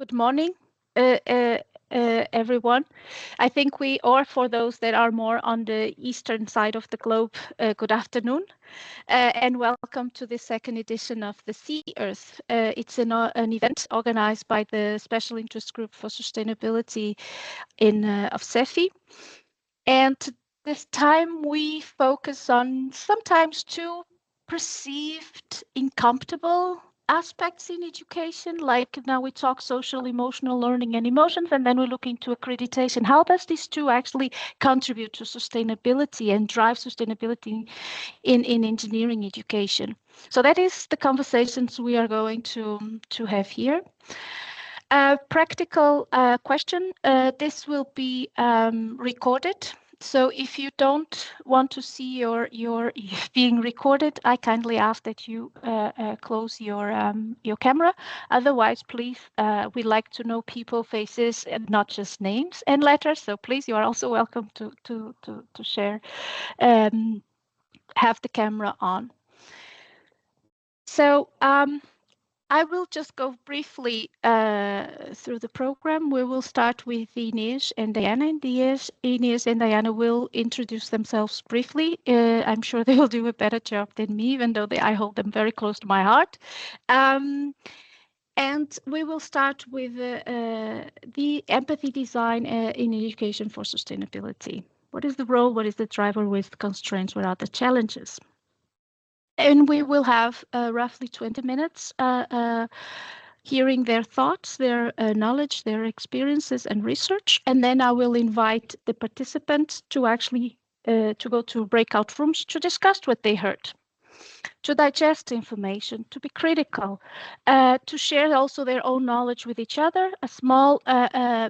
Good morning, everyone. I think or for those that are more on the eastern side of the globe, good afternoon, and welcome to the second edition of the SEE-Earth. It's an event organized by the Special Interest Group for Sustainability of SEFI. And this time we focus on sometimes too perceived uncomfortable aspects in education, like now we talk social, emotional learning and emotions, and then we look into accreditation. How does these two actually contribute to sustainability and drive sustainability in engineering education? So that is the conversations we are going to have here. Practical question, this will be recorded. So if you don't want to see your being recorded, I kindly ask that you close your camera. Otherwise, please, we like to know people faces and not just names and letters. So please, you are also welcome to share, have the camera on. So I will just go briefly through the program. We will start with Inês and Diana. Inês and Diana will introduce themselves briefly. I'm sure they will do a better job than me, even though I hold them very close to my heart. And we will start with the empathy design in education for sustainability. What is the role? What is the driver? With the constraints? What are the challenges? And we will have roughly 20 minutes hearing their thoughts, their knowledge, their experiences and research. And then I will invite the participants to actually to go to breakout rooms to discuss what they heard, to digest information, to be critical, to share also their own knowledge with each other, a small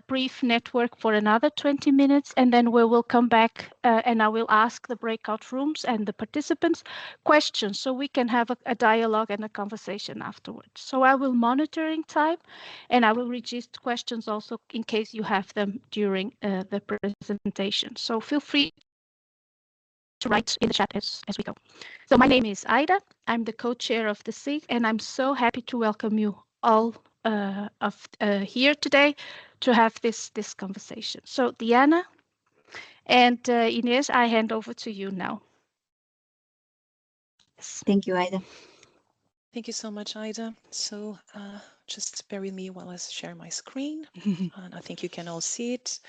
brief network for another 20 minutes, and then we will come back and I will ask the breakout rooms and the participants questions so we can have a dialogue and a conversation afterwards. So I will monitor in time and I will register questions also in case you have them during the presentation. So feel free to write in the chat as we go. So my name is Ida. I'm the co-chair of the SEEE, and I'm so happy to welcome you all here today to have this conversation. So Diana and Inês, I hand over to you now. Thank you, Ida. Thank you so much, Ida. So just bear with me while I share my screen. And I think you can all see it.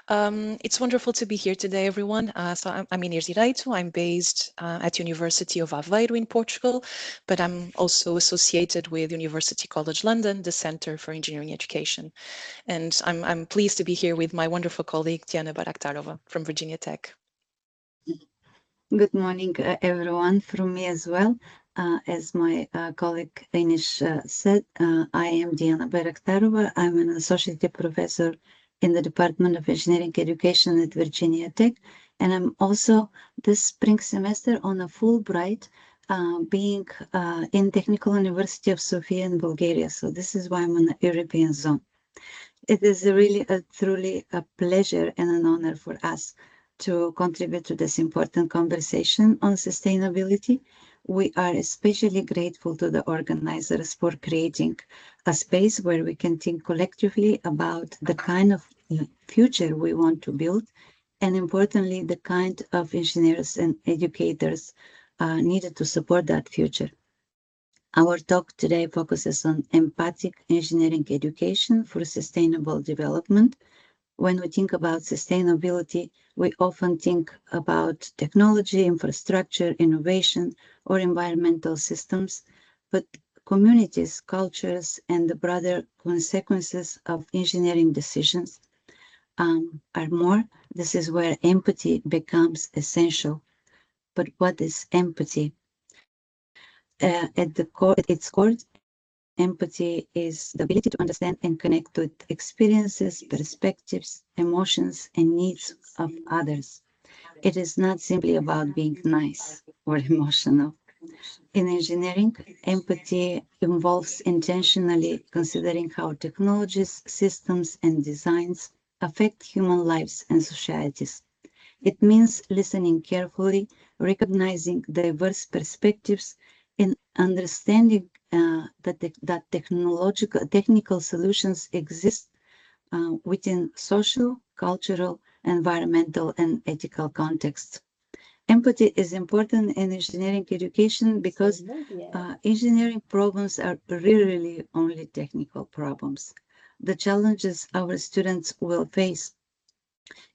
It's wonderful to be here today, everyone. So I'm Inês Direito. I'm based at University of Aveiro in Portugal, but I'm also associated with University College London, the Centre for Engineering Education. And I'm pleased to be here with my wonderful colleague, Diana Baraktarova from Virginia Tech. Good morning, everyone, from me as well. As my colleague Inês said, I am Diana Baraktarova. I'm an associate professor in the Department of Engineering Education at Virginia Tech, and I'm also this spring semester on a Fulbright, being in Technical University of Sofia in Bulgaria. So this is why I'm in the European zone. It is really truly a pleasure and an honor for us to contribute to this important conversation on sustainability. We are especially grateful to the organizers for creating a space where we can think collectively about the kind of future we want to build, and importantly, the kind of engineers and educators needed to support that future. Our talk today focuses on empathic engineering education for sustainable development. When we think about sustainability, we often think about technology, infrastructure, innovation, or environmental systems, but communities, cultures, and the broader consequences of engineering decisions are more. This is where empathy becomes essential. But what is empathy? At its core, empathy is the ability to understand and connect with experiences, perspectives, emotions, and needs of others. It is not simply about being nice or emotional. In engineering, empathy involves intentionally considering how technologies, systems, and designs affect human lives and societies. It means listening carefully, recognizing diverse perspectives, and understanding that technical solutions exist within social, cultural, environmental, and ethical contexts. Empathy is important in engineering education because engineering problems are rarely only technical problems. The challenges our students will face: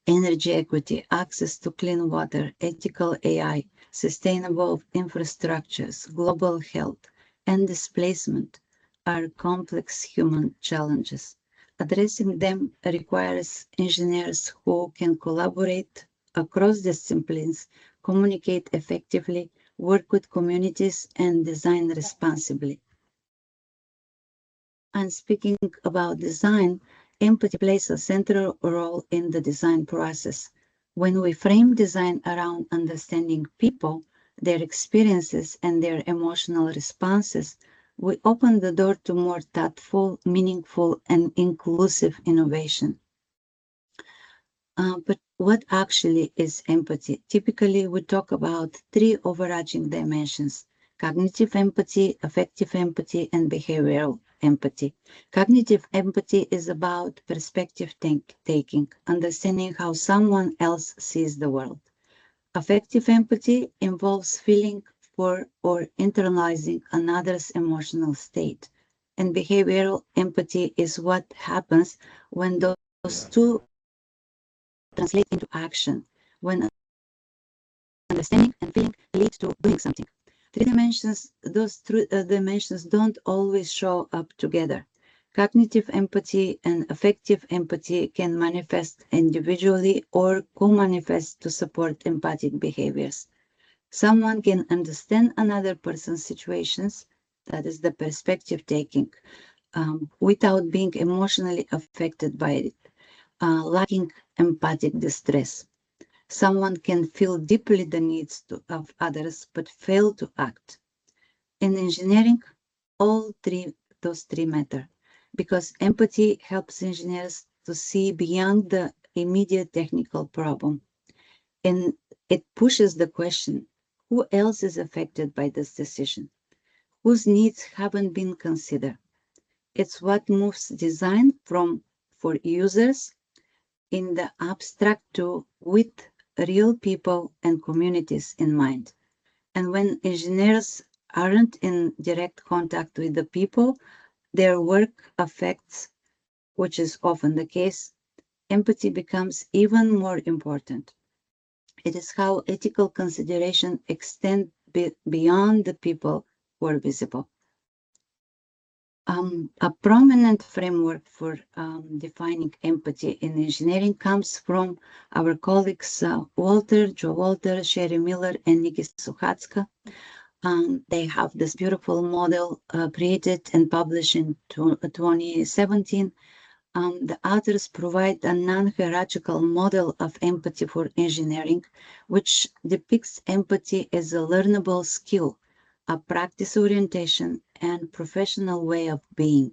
energy equity, access to clean water, ethical AI, sustainable infrastructures, global health, and displacement are complex human challenges. Addressing them requires engineers who can collaborate across disciplines, communicate effectively, work with communities, and design responsibly. And speaking about design, empathy plays a central role in the design process. When we frame design around understanding people, their experiences, and their emotional responses, we open the door to more thoughtful, meaningful, and inclusive innovation. But what actually is empathy? Typically, we talk about three overarching dimensions: cognitive empathy, affective empathy, and behavioral empathy. Cognitive empathy is about perspective taking, understanding how someone else sees the world. Affective empathy involves feeling for or internalizing another's emotional state. And behavioral empathy is what happens when those two translate into action, when understanding and feeling lead to doing something. Three dimensions, those three dimensions don't always show up together. Cognitive empathy and affective empathy can manifest individually or co-manifest to support empathic behaviors. Someone can understand another person's situations, that is the perspective taking, without being emotionally affected by it, lacking empathic distress. Someone can feel deeply the needs of others but fail to act. In engineering, those three matter because empathy helps engineers to see beyond the immediate technical problem. And it pushes the question, who else is affected by this decision? Whose needs haven't been considered? It's what moves design from for users in the abstract to with real people and communities in mind. And when engineers aren't in direct contact with the people their work affects, which is often the case, empathy becomes even more important. It is how ethical consideration extend beyond the people who are visible. A prominent framework for defining empathy in engineering comes from our colleagues Joe Walter, Sherry Miller, and Nikki Suchatska. They have this beautiful model created and published in 2017. The authors provide a non-hierarchical model of empathy for engineering, which depicts empathy as a learnable skill, a practice orientation, and professional way of being.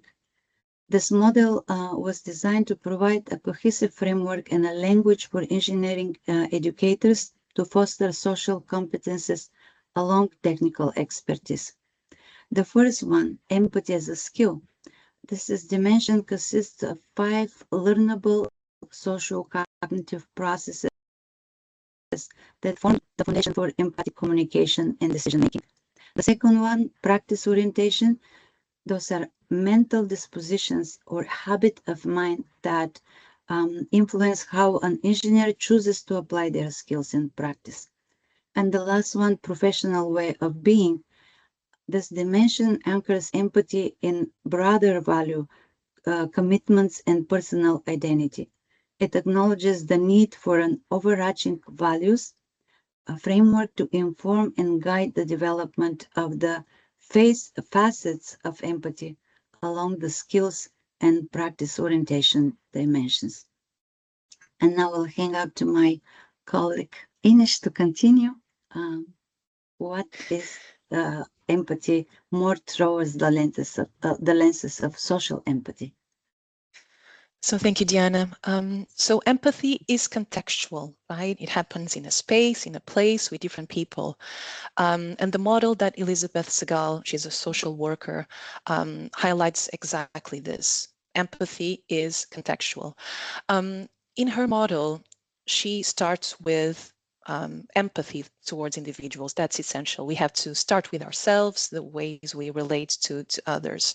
This model was designed to provide a cohesive framework and a language for engineering educators to foster social competences along technical expertise. The first one, empathy as a skill. This dimension consists of 5 learnable socio-cognitive processes that form the foundation for empathic communication and decision-making. The second one, practice orientation. Those are mental dispositions or habit of mind that influence how an engineer chooses to apply their skills in practice. And the last one, professional way of being. This dimension anchors empathy in broader value, commitments, and personal identity. It acknowledges the need for an overarching values, a framework to inform and guide the development of the facets of empathy along the skills and practice orientation dimensions. And now I'll hang out to my colleague Ines to continue. What is empathy more towards the lenses of social empathy? So thank you, Diana. So empathy is contextual, right? It happens in a space, in a place with different people. And the model that Elizabeth Segal, she's a social worker, highlights exactly this. Empathy is contextual. In her model, she starts with empathy towards individuals. That's essential. We have to start with ourselves, the ways we relate to others.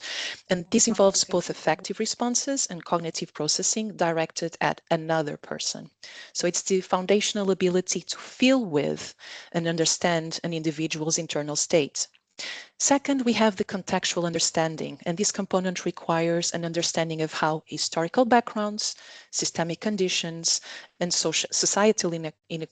And this involves both affective responses and cognitive processing directed at another person. So it's the foundational ability to feel with and understand an individual's internal state. Second, we have the contextual understanding, and this component requires an understanding of how historical backgrounds, systemic conditions, and societal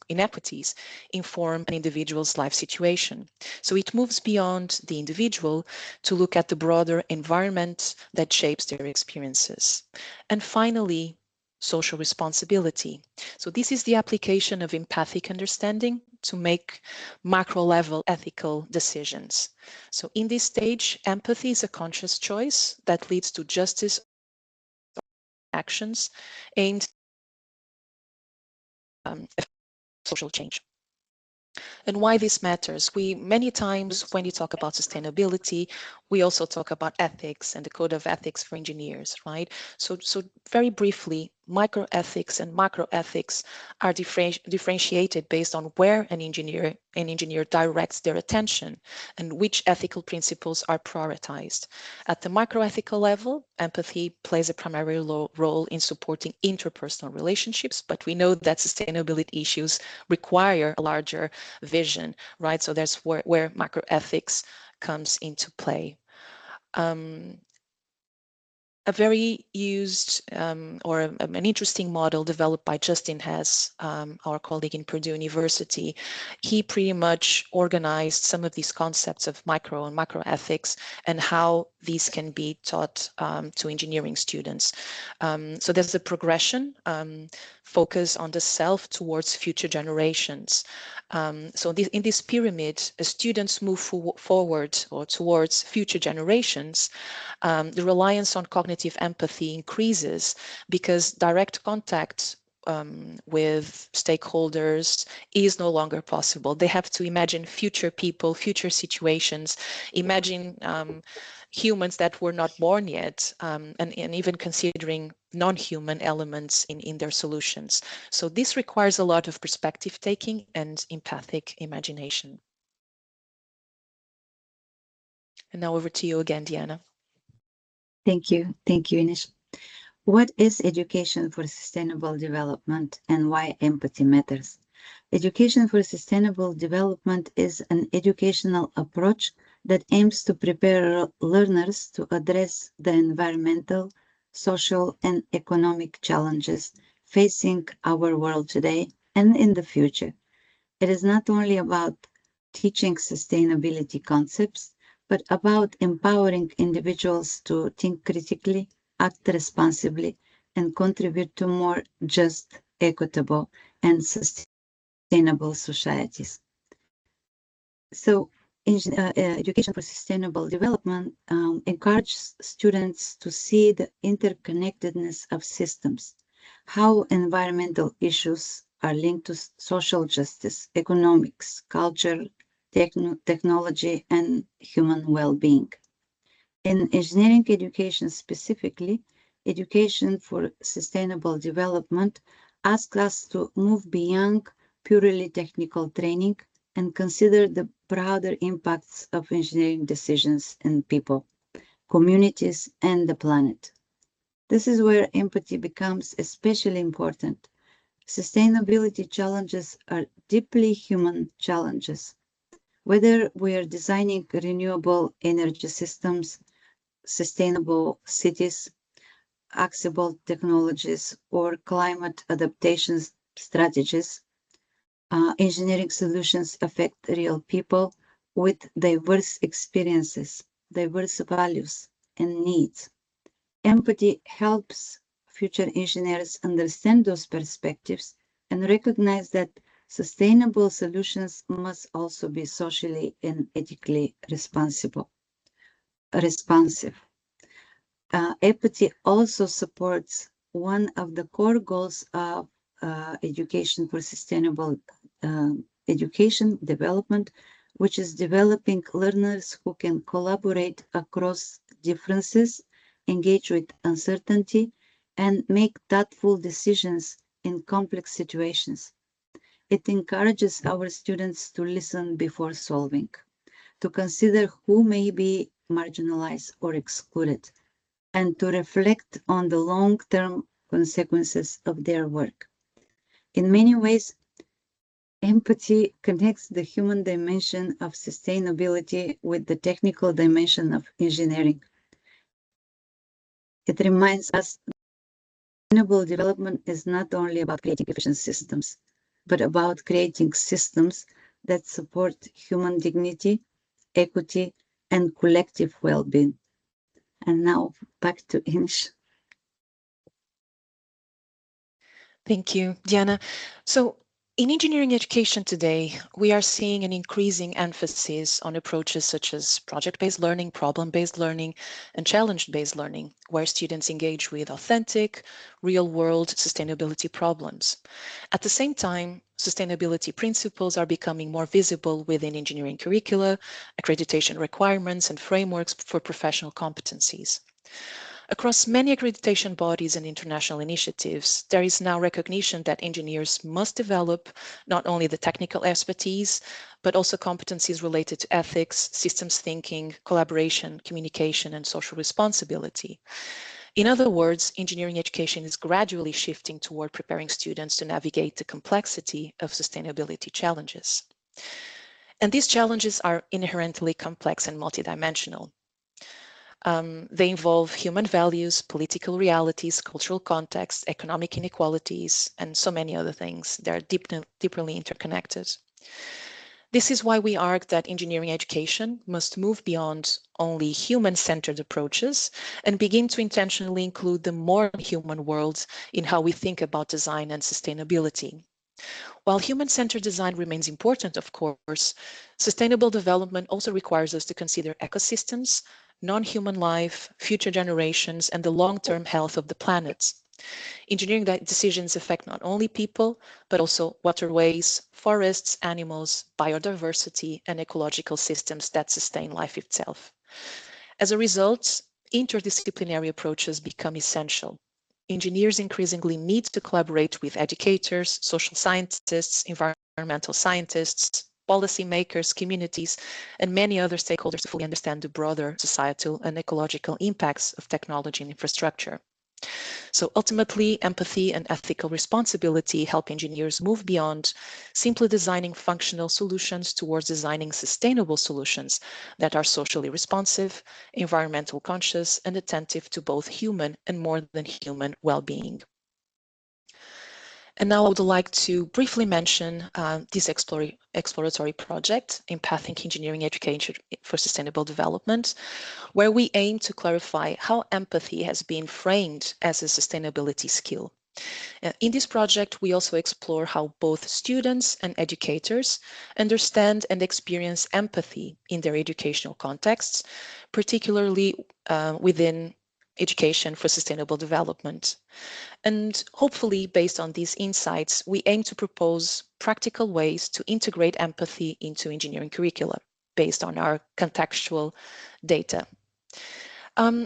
inequities inform an individual's life situation. So it moves beyond the individual to look at the broader environment that shapes their experiences. And finally, social responsibility. So this is the application of empathic understanding to make macro level ethical decisions. So in this stage, empathy is a conscious choice that leads to justice actions aimed at social change. And why this matters. We many times when you talk about sustainability, we also talk about ethics and the code of ethics for engineers, right? So very briefly, microethics and macroethics are differentiated based on where an engineer directs their attention and which ethical principles are prioritized. At the microethical level, empathy plays a primary role in supporting interpersonal relationships, but we know that sustainability issues require a larger vision, right? So that's where macroethics comes into play. A very used or an interesting model developed by Justin Hess, our colleague in Purdue University. He pretty much organized some of these concepts of micro and macro ethics and how these can be taught to engineering students. So there's a progression, focus on the self towards future generations. So in this pyramid, as students move forward or towards future generations, the reliance on cognitive empathy increases because direct contact with stakeholders is no longer possible. They have to imagine future people, future situations, imagine humans that were not born yet, and even considering non-human elements in their solutions. So this requires a lot of perspective taking and empathic imagination. And now over to you again, Diana. Thank you, Inish. What is education for sustainable development and why empathy matters? Education for sustainable development is an educational approach that aims to prepare learners to address the environmental, social, and economic challenges facing our world today and in the future. It is not only about teaching sustainability concepts, but about empowering individuals to think critically, act responsibly, and contribute to more just, equitable, and sustainable societies. So, education for sustainable development encourages students to see the interconnectedness of systems, how environmental issues are linked to social justice, economics, culture, technology, and human well-being. In engineering education specifically, education for sustainable development asks us to move beyond purely technical training and consider the broader impacts of engineering decisions in people, communities, and the planet. This is where empathy becomes especially important. Sustainability challenges are deeply human challenges. Whether we are designing renewable energy systems, sustainable cities, accessible technologies, or climate adaptation strategies, engineering solutions affect real people with diverse experiences, diverse values, and needs. Empathy helps future engineers understand those perspectives and recognize that sustainable solutions must also be socially and ethically responsive. Empathy also supports one of the core goals of education for sustainable education development, which is developing learners who can collaborate across differences, engage with uncertainty, and make thoughtful decisions in complex situations. It encourages our students to listen before solving, to consider who may be marginalized or excluded, and to reflect on the long-term consequences of their work. In many ways, empathy connects the human dimension of sustainability with the technical dimension of engineering. It reminds us that sustainable development is not only about creating efficient systems, but about creating systems that support human dignity, equity, and collective well-being. And now back to Inish. Thank you, Diana. So in engineering education today, we are seeing an increasing emphasis on approaches such as project-based learning, problem-based learning, and challenge-based learning, where students engage with authentic, real-world sustainability problems. At the same time, sustainability principles are becoming more visible within engineering curricula, accreditation requirements, and frameworks for professional competencies. Across many accreditation bodies and international initiatives, there is now recognition that engineers must develop not only the technical expertise, but also competencies related to ethics, systems thinking, collaboration, communication, and social responsibility. In other words, engineering education is gradually shifting toward preparing students to navigate the complexity of sustainability challenges. And these challenges are inherently complex and multidimensional. They involve human values, political realities, cultural contexts, economic inequalities, and so many other things. They're deeply interconnected. This is why we argue that engineering education must move beyond only human-centered approaches and begin to intentionally include the more human world in how we think about design and sustainability. While human-centered design remains important, of course, sustainable development also requires us to consider ecosystems, non-human life, future generations, and the long-term health of the planet. Engineering decisions affect not only people, but also waterways, forests, animals, biodiversity, and ecological systems that sustain life itself. As a result, interdisciplinary approaches become essential. Engineers increasingly need to collaborate with educators, social scientists, environmental scientists, policymakers, communities, and many other stakeholders to fully understand the broader societal and ecological impacts of technology and infrastructure. So ultimately, empathy and ethical responsibility help engineers move beyond simply designing functional solutions towards designing sustainable solutions that are socially responsive, environmental conscious, and attentive to both human and more than human well-being. And now I would like to briefly mention this exploratory project, Empathic Engineering Education for Sustainable Development, where we aim to clarify how empathy has been framed as a sustainability skill. In this project, we also explore how both students and educators understand and experience empathy in their educational contexts, particularly within education for sustainable development. And hopefully, based on these insights, we aim to propose practical ways to integrate empathy into engineering curricula based on our contextual data.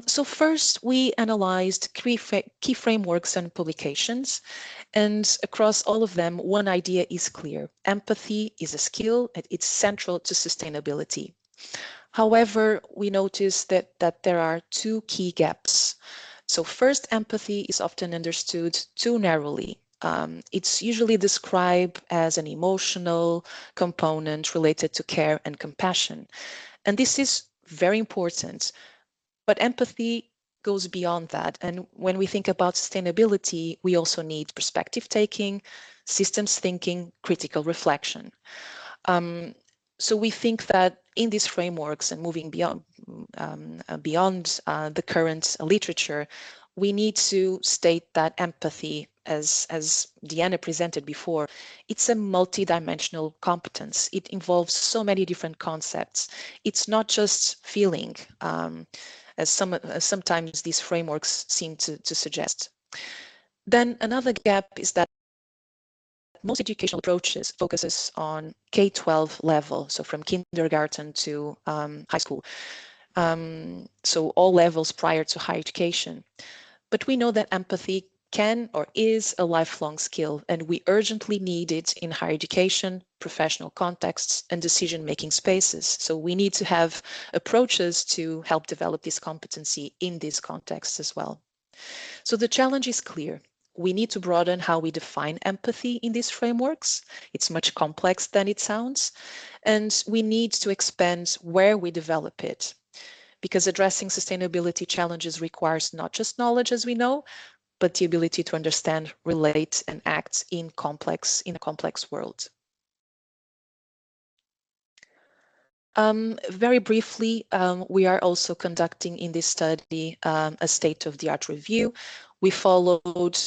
So first, we analyzed key frameworks and publications, and across all of them, one idea is clear. Empathy is a skill, and it's central to sustainability. However, we notice that there are two key gaps. So first, empathy is often understood too narrowly. It's usually described as an emotional component related to care and compassion. And this is very important, but empathy goes beyond that. And when we think about sustainability, we also need perspective taking, systems thinking, critical reflection. So we think that in these frameworks and moving beyond the current literature, we need to state that empathy, as Deanna presented before, it's a multidimensional competence. It involves so many different concepts. It's not just feeling, as sometimes these frameworks seem to suggest. Then another gap is that most educational approaches focuses on K-12 level, so from kindergarten to high school. So all levels prior to higher education. But we know that empathy can or is a lifelong skill, and we urgently need it in higher education, professional contexts, and decision-making spaces. So we need to have approaches to help develop this competency in these contexts as well. So the challenge is clear. We need to broaden how we define empathy in these frameworks. It's much complex than it sounds. And we need to expand where we develop it, because addressing sustainability challenges requires not just knowledge, as we know, but the ability to understand, relate, and act in a complex world. Very briefly, we are also conducting in this study a state-of-the-art review. We followed,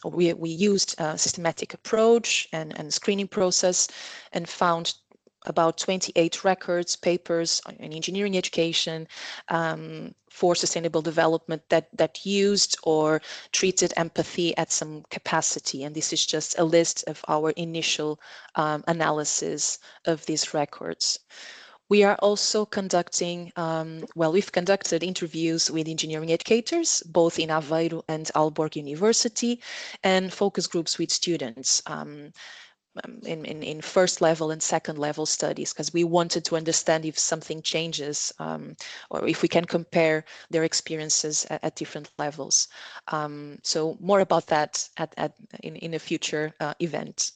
we used a systematic approach and screening process and found about 28 records, papers in engineering education for sustainable development that used or treated empathy at some capacity. And this is just a list of our initial analysis of these records. We are also conducting, we've conducted interviews with engineering educators, both in Aveiro and Aalborg University, and focus groups with students. In first level and second level studies, because we wanted to understand if something changes or if we can compare their experiences at different levels. So more about that in a future event.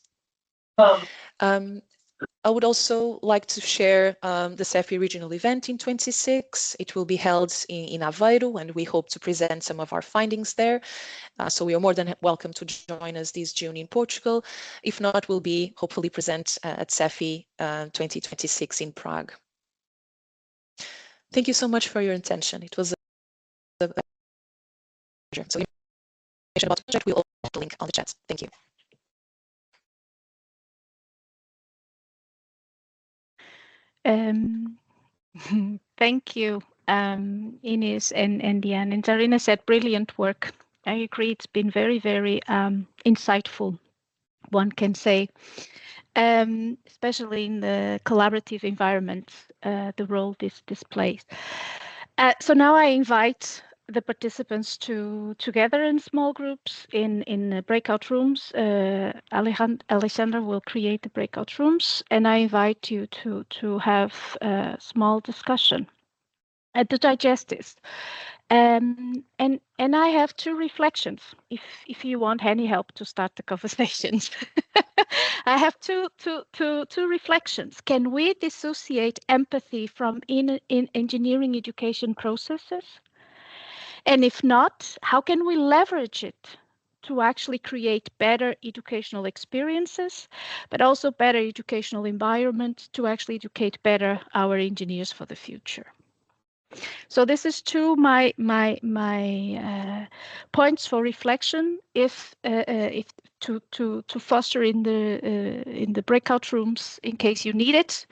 I would also like to share the SEFI regional event in 26. It will be held in Aveiro, and we hope to present some of our findings there. So we are more than welcome to join us this June in Portugal. If not, we'll be hopefully present at SEFI 2026 in Prague. Thank you so much for your attention. It was a pleasure. So information about the project, we'll also put the link on the chat. Thank you. Thank you, Ines and Diane. And Zarina said, brilliant work. I agree. It's been very, very insightful, one can say, especially in the collaborative environment, the role this plays. So now I invite the participants to gather in small groups in breakout rooms. Alexandra will create the breakout rooms, and I invite you to have a small discussion to digest this. And I have two reflections. If you want any help to start the conversations, I have two reflections. Can we dissociate empathy from in engineering education processes? And if not, how can we leverage it to actually create better educational experiences, but also better educational environment to actually educate better our engineers for the future? So this is two my points for reflection. If to foster in the breakout rooms in case you need it,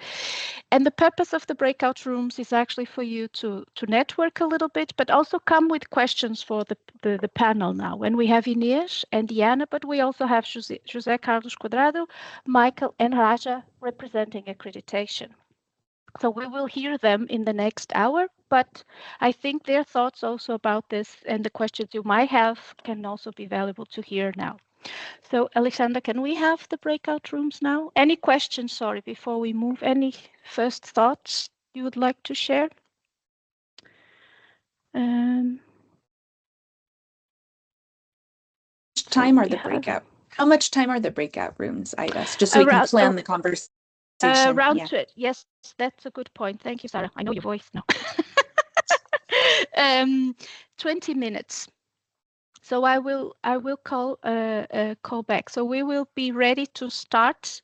and the purpose of the breakout rooms is actually for you to network a little bit, but also come with questions for the panel now. When we have Inês and Diana, but we also have José Carlos Quadrado, Michael, and Raja representing accreditation. So we will hear them in the next hour, but I think their thoughts also about this and the questions you might have can also be valuable to hear now. So Alexandra, can we have the breakout rooms now? Any questions, sorry, before we move? Any first thoughts you would like to share? Time are the breakout? How much time are the breakout rooms, Ida? Just so we can plan the conversation. Around to it. Yes, that's a good point. Thank you, Sarah. I know your voice now. 20 minutes. So I will call back. So we will be ready to start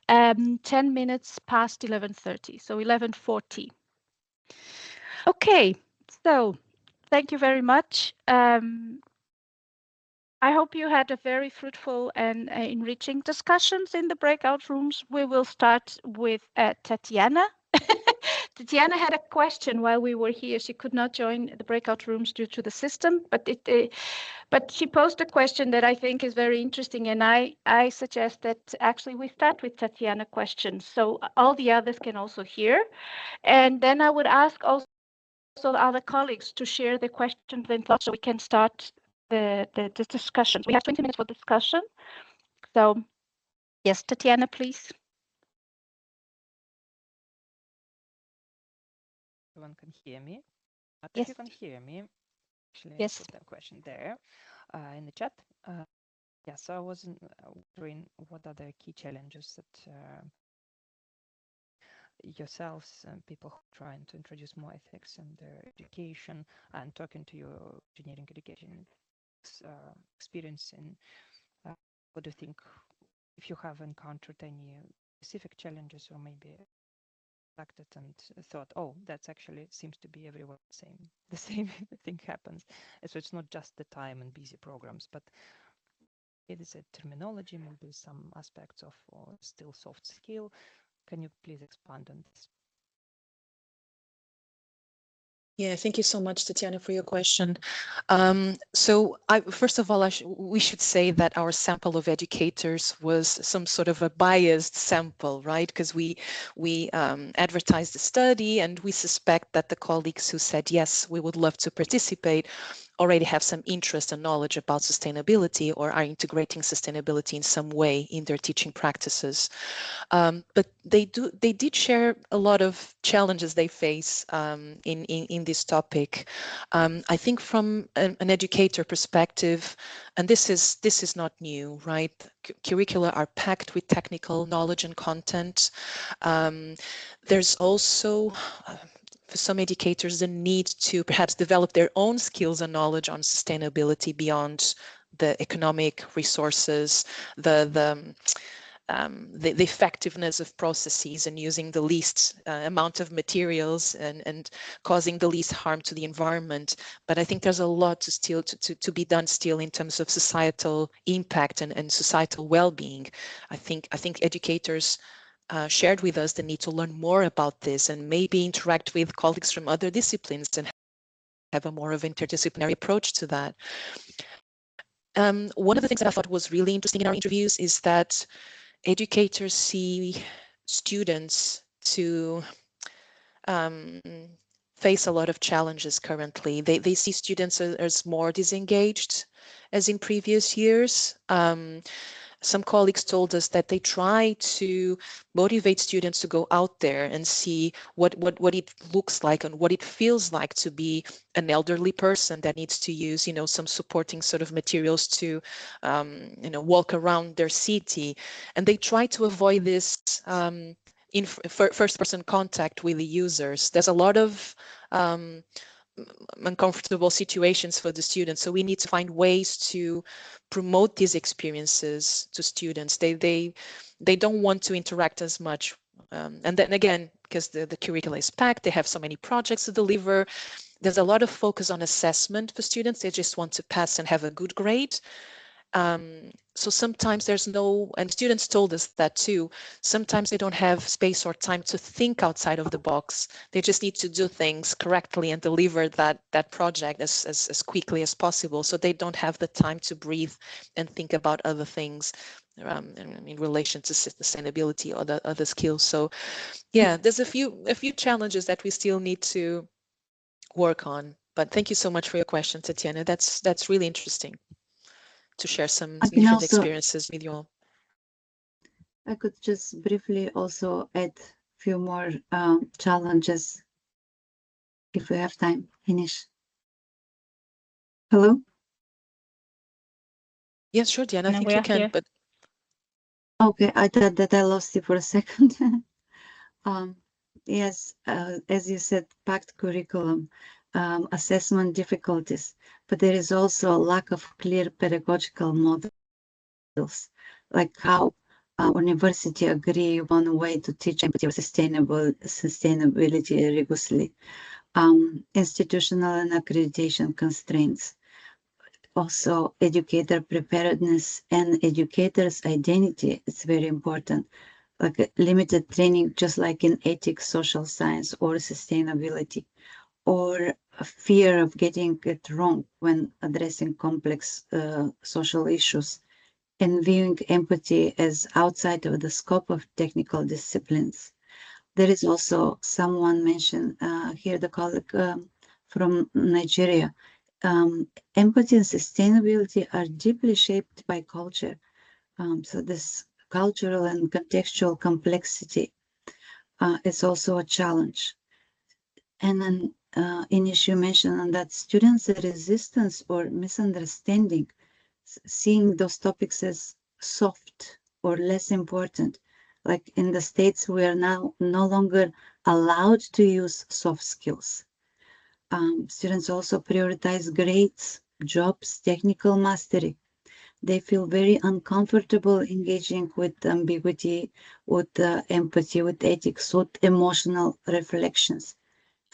10 minutes past 11:30. So 11:40. Okay. So thank you very much. I hope you had a very fruitful and enriching discussions in the breakout rooms. We will start with Tatiana Tatiana had a question while we were here. She could not join the breakout rooms due to the system, but she posed a question that I think is very interesting, and I suggest that actually we start with Tatiana questions, so all the others can also hear, and then I would ask also the other colleagues to share their questions and thoughts so we can start the discussion. We have 20 minutes for discussion, so yes, Tatiana, please. Everyone can hear me. But Yes. if you can hear me, actually, Yes. I put the question there in the chat. Yeah, so I was wondering what are the key challenges that yourselves and people who are trying to introduce more ethics in their education and talking to your engineering education experience in what do you think, if you have encountered any specific challenges or maybe reflected and thought, oh, that's actually seems to be everywhere the same thing happens. So it's not just the time and busy programs, but it is a terminology, maybe some aspects of still soft skill. Can you please expand on this? Yeah, thank you so much, Tatiana, for your question. So first of all, we should say that our sample of educators was some sort of a biased sample, right? Because we advertised the study and we suspect that the colleagues who said, yes, we would love to participate already have some interest and knowledge about sustainability or are integrating sustainability in some way in their teaching practices. But they did share a lot of challenges they face in this topic. I think from an educator perspective, and this is not new, right? Curricula are packed with technical knowledge and content. There's also for some educators the need to perhaps develop their own skills and knowledge on sustainability beyond the economic resources, the effectiveness of processes and using the least amount of materials and causing the least harm to the environment. But I think there's a lot to be done still in terms of societal impact and societal well-being. I think educators shared with us the need to learn more about this and maybe interact with colleagues from other disciplines and have a more of interdisciplinary approach to that. One of the things that I thought was really interesting in our interviews is that educators see students to face a lot of challenges currently. They see students as more disengaged as in previous years. Some colleagues told us that they try to motivate students to go out there and see what it looks like and what it feels like to be an elderly person that needs to use, some supporting sort of materials to, walk around their city. And they try to avoid this in first-person contact with the users. There's a lot of uncomfortable situations for the students. So we need to find ways to promote these experiences to students. They don't want to interact as much. And then again, because the curricula is packed, they have so many projects to deliver. There's a lot of focus on assessment for students. They just want to pass and have a good grade. So sometimes there's no, and students told us that too, sometimes they don't have space or time to think outside of the box. They just need to do things correctly and deliver that project as quickly as possible. So they don't have the time to breathe and think about other things in relation to sustainability or the other skills. So yeah, there's a few challenges that we still need to work on. But thank you so much for your question, Tatiana. That's really interesting to share some different experiences with you all. I could just briefly also add a few more challenges if we have time. Finish. Hello? Yes, sure, Diana. I think you can, but okay, I thought that I lost you for a second. Yes, as you said, packed curriculum, assessment difficulties, but there is also a lack of clear pedagogical models, like how university agree one way to teach empathy or sustainability rigorously, institutional and accreditation constraints, also educator preparedness and educators' identity. It's very important. like a limited training, just like in ethics, social science, or sustainability, or a fear of getting it wrong when addressing complex social issues, and viewing empathy as outside of the scope of technical disciplines. There is also someone mentioned here, the colleague from Nigeria. Empathy and sustainability are deeply shaped by culture. So this cultural and contextual complexity is also a challenge. And then Inish, you mentioned on that students' resistance or misunderstanding, seeing those topics as soft or less important. Like in the States, we are now no longer allowed to use soft skills. Students also prioritize grades, jobs, technical mastery. They feel very uncomfortable engaging with ambiguity, with empathy, with ethics, with emotional reflections.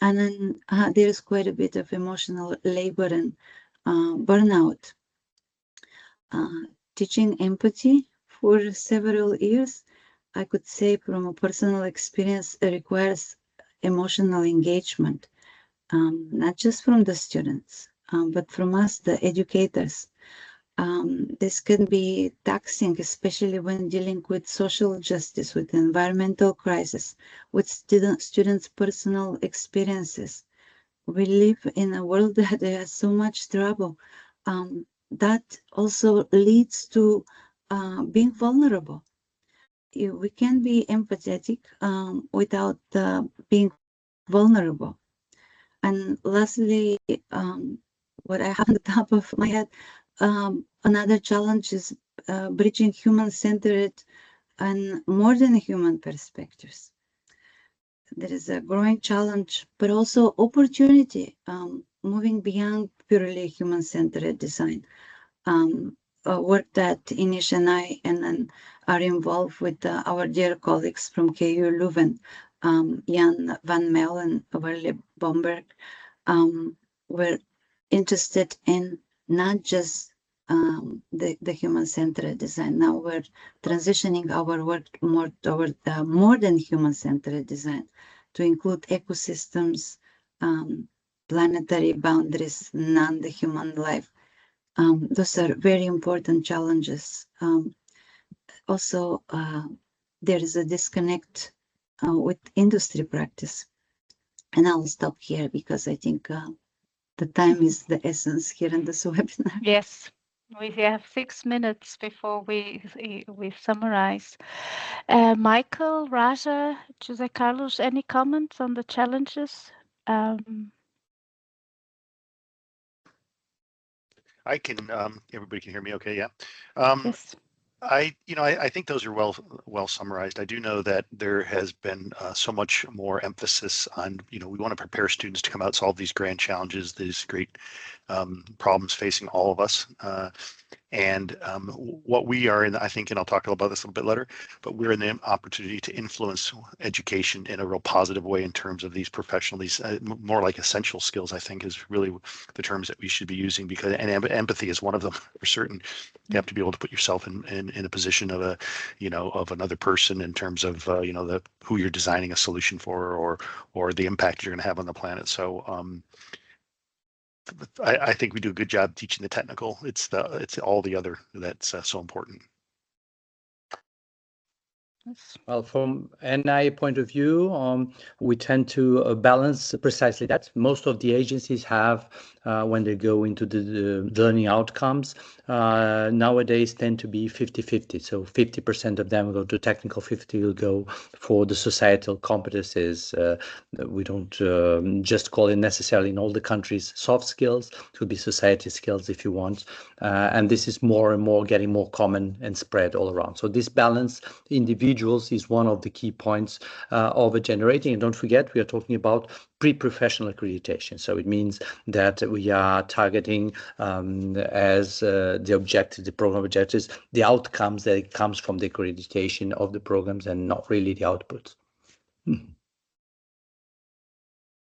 And then there's quite a bit of emotional labor and burnout. Teaching empathy for several years, I could say from a personal experience, it requires emotional engagement, not just from the students, but from us, the educators. This can be taxing, especially when dealing with social justice, with environmental crisis, with students' personal experiences. We live in a world that has so much trouble. That also leads to being vulnerable. We can be empathetic without being vulnerable. And lastly, what I have on the top of my head, another challenge is bridging human-centered and more than human perspectives. There is a growing challenge, but also opportunity, moving beyond purely human-centered design. Work that Inish and I and are involved with our dear colleagues from KU Leuven, Jan van Mel and Verle Bomberg. We're interested in not just the human-centered design. Now we're transitioning our work more toward more than human-centered design to include ecosystems, planetary boundaries, non-human life. Those are very important challenges. Also, there is a disconnect with industry practice. And I'll stop here because I think the time is the essence here in this webinar. Yes, we have 6 minutes before we summarize. Michael, Raja, Jose Carlos, any comments on the challenges? I can. Everybody can hear me, okay? Yeah. Yes. I think those are well summarized. I do know that there has been so much more emphasis on, we want to prepare students to come out, solve these grand challenges, these great problems facing all of us. And what we are in, I think, and I'll talk about this a little bit later, but we're in the opportunity to influence education in a real positive way in terms of these professional, these more like essential skills, I think is really the terms that we should be using, because, and empathy is one of them for certain. You have to be able to put yourself in a position of of another person in terms of, who you're designing a solution for, or the impact you're going to have on the planet. So, I think we do a good job teaching the technical. It's all the other that's so important. Well, from NI point of view, we tend to balance precisely that. Most of the agencies have, when they go into the learning outcomes, nowadays tend to be 50-50. So 50% of them go to technical, 50 will go for the societal competences. We don't just call it necessarily in all the countries soft skills. It could be society skills if you want. And this is more and more getting more common and spread all around. So this balance, individuals, is one of the key points of generating. And don't forget, we are talking about pre-professional accreditation. So it means that we are targeting as the objective, the program objectives, the outcomes that comes from the accreditation of the programs and not really the outputs.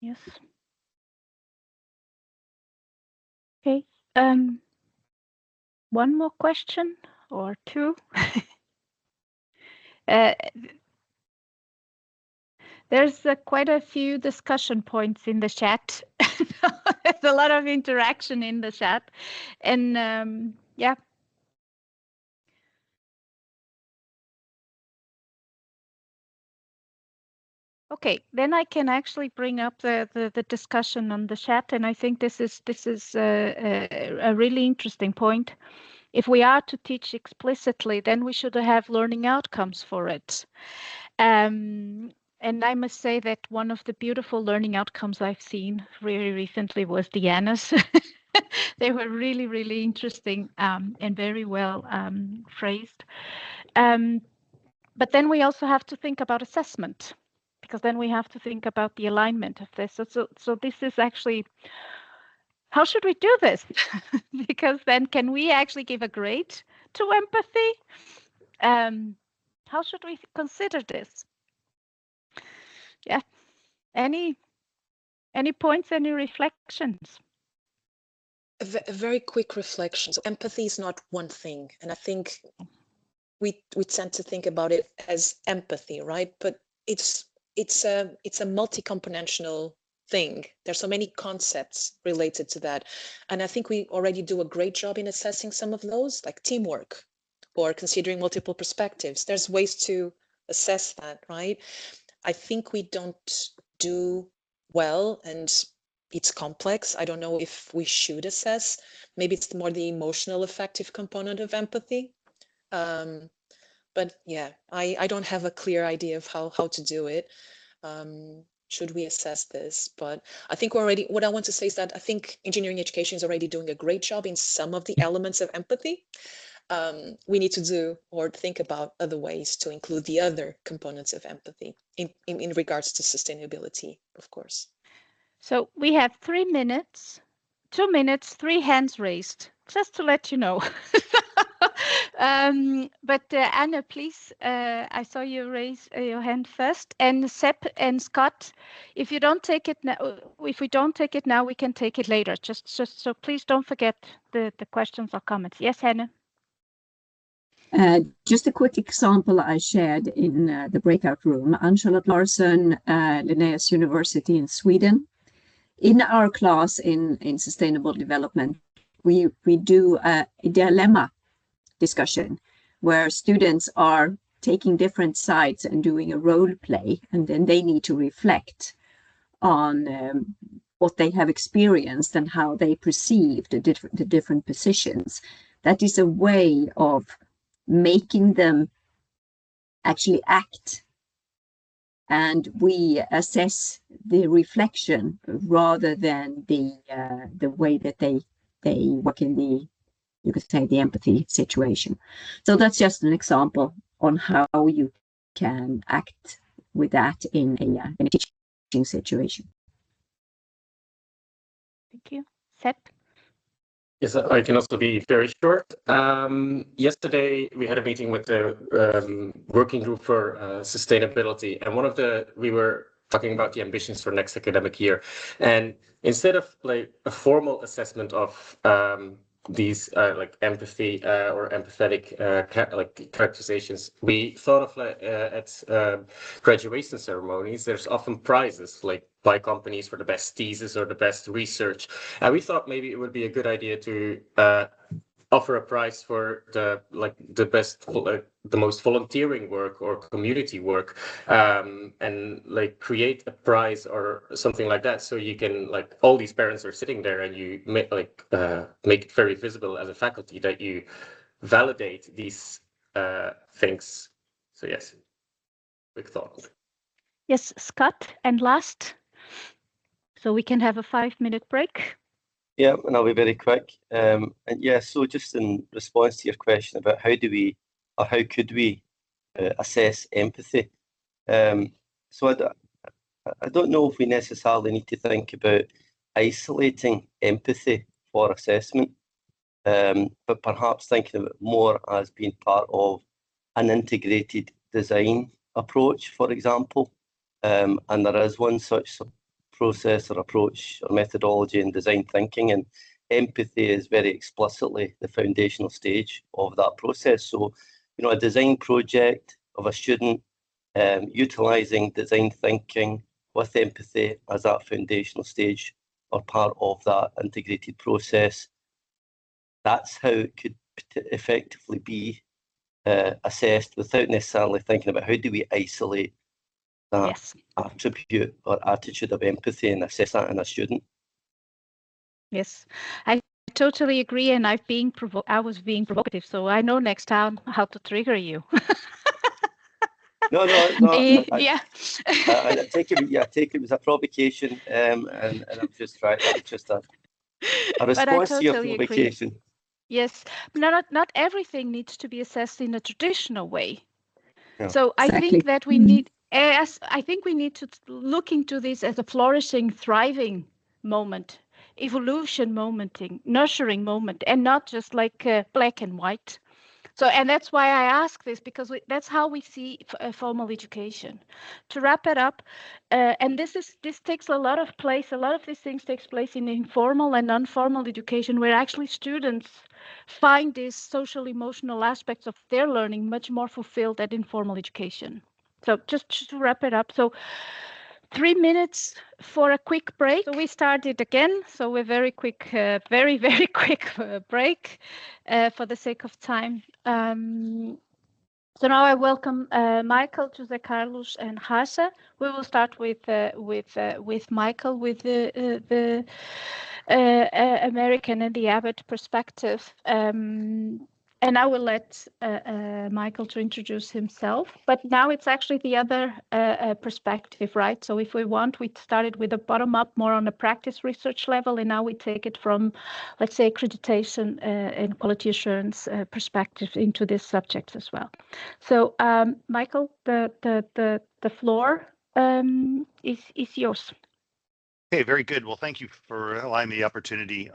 Yes. Okay. One more question or two. There's quite a few discussion points in the chat. There's a lot of interaction in the chat. And yeah. Okay, then I can actually bring up the discussion on the chat, and I think this is a really interesting point. If we are to teach explicitly, then we should have learning outcomes for it. And I must say that one of the beautiful learning outcomes I've seen really recently was Diana's. They were really, really interesting and very well phrased. But then we also have to think about assessment, because then we have to think about the alignment of this. So this is actually, how should we do this? Because then can we actually give a grade to empathy? How should we consider this? Yeah. Any points, any reflections? A very quick reflection. So empathy is not one thing, and I think we tend to think about it as empathy, right? But it's a multi-componential thing. There's so many concepts related to that, and I think we already do a great job in assessing some of those, like teamwork or considering multiple perspectives. There's ways to assess that, right? I think we don't do well, and it's complex. I don't know if we should assess. Maybe it's more the emotional affective component of empathy. But yeah, I don't have a clear idea of how to do it. Should we assess this? But I think what I want to say is that I think engineering education is already doing a great job in some of the elements of empathy. We need to do or think about other ways to include the other components of empathy in regards to sustainability, of course. So we have 3 minutes, 2 minutes, 3 hands raised, just to let you know. But Anna, please, I saw you raise your hand first, and Sepp and Scott, if you don't take it now, if we don't take it now, we can take it later. Just so please don't forget the questions or comments. Yes, Hannah. Just a quick example I shared in the breakout room. Ann-Charlotte Larsson, Linnaeus University in Sweden. In our class in sustainable development, we do a dilemma discussion where students are taking different sides and doing a role play, and then they need to reflect on what they have experienced and how they perceive the different positions. That is a way of making them actually act, and we assess the reflection rather than the way that they work in the, you could say, the empathy situation. So that's just an example on how you can act with that in a teaching situation. Thank you. Sepp? Yes, I can also be very short. Yesterday, we had a meeting with the working group for sustainability, and we were talking about the ambitions for next academic year. And instead of like a formal assessment of these like empathy or empathetic characterizations, we thought of at graduation ceremonies, there's often prizes like by companies for the best thesis or the best research. And we thought maybe it would be a good idea to offer a prize for the best, the most volunteering work or community work, and like create a prize or something like that. So you can, like, all these parents are sitting there, and you make it very visible as a faculty that you validate these things. So yes, quick thought. Yes, Scott, and last, so we can have a 5-minute break. Yeah, and I'll be very quick. And yeah, so just in response to your question about how could we assess empathy? So I don't know if we necessarily need to think about isolating empathy for assessment, but perhaps thinking of it more as being part of an integrated design approach, for example. And there is one such process or approach or methodology in design thinking, and empathy is very explicitly the foundational stage of that process. So, you know, a design project of a student, utilising design thinking with empathy as that foundational stage or part of that integrated process. That's how it could effectively be assessed without necessarily thinking about how do we isolate that attribute or attitude of empathy and assess that in a student. Yes, I totally agree, and I was being provocative, so I know next time how to trigger you. No. Yeah. I take it was a provocation, and I'm just trying. That was just a response to your provocation. Agree. Yes, not everything needs to be assessed in a traditional way. Yeah. So I think that we need, I think we need to look into this as a flourishing, thriving moment, evolution momenting, nurturing moment, and not just like black and white. So, and that's why I ask this, because that's how we see formal education. To wrap it up, and this takes a lot of these things takes place in informal and non-formal education, where actually students find these social emotional aspects of their learning much more fulfilled than informal education. So just to wrap it up, so 3 minutes for a quick break. So we started again. So we're very quick, very quick break for the sake of time. So now I welcome Michael, Jose Carlos, and Hasa. We will start with Michael with the American and the Abbott perspective. And I will let Michael to introduce himself. But now it's actually the other perspective, right? So if we want, we started with a bottom-up, more on a practice research level, and now we take it from, let's say, accreditation and quality assurance perspective into this subject as well. So Michael, the floor is yours. Okay, very good. Well, thank you for allowing me the opportunity.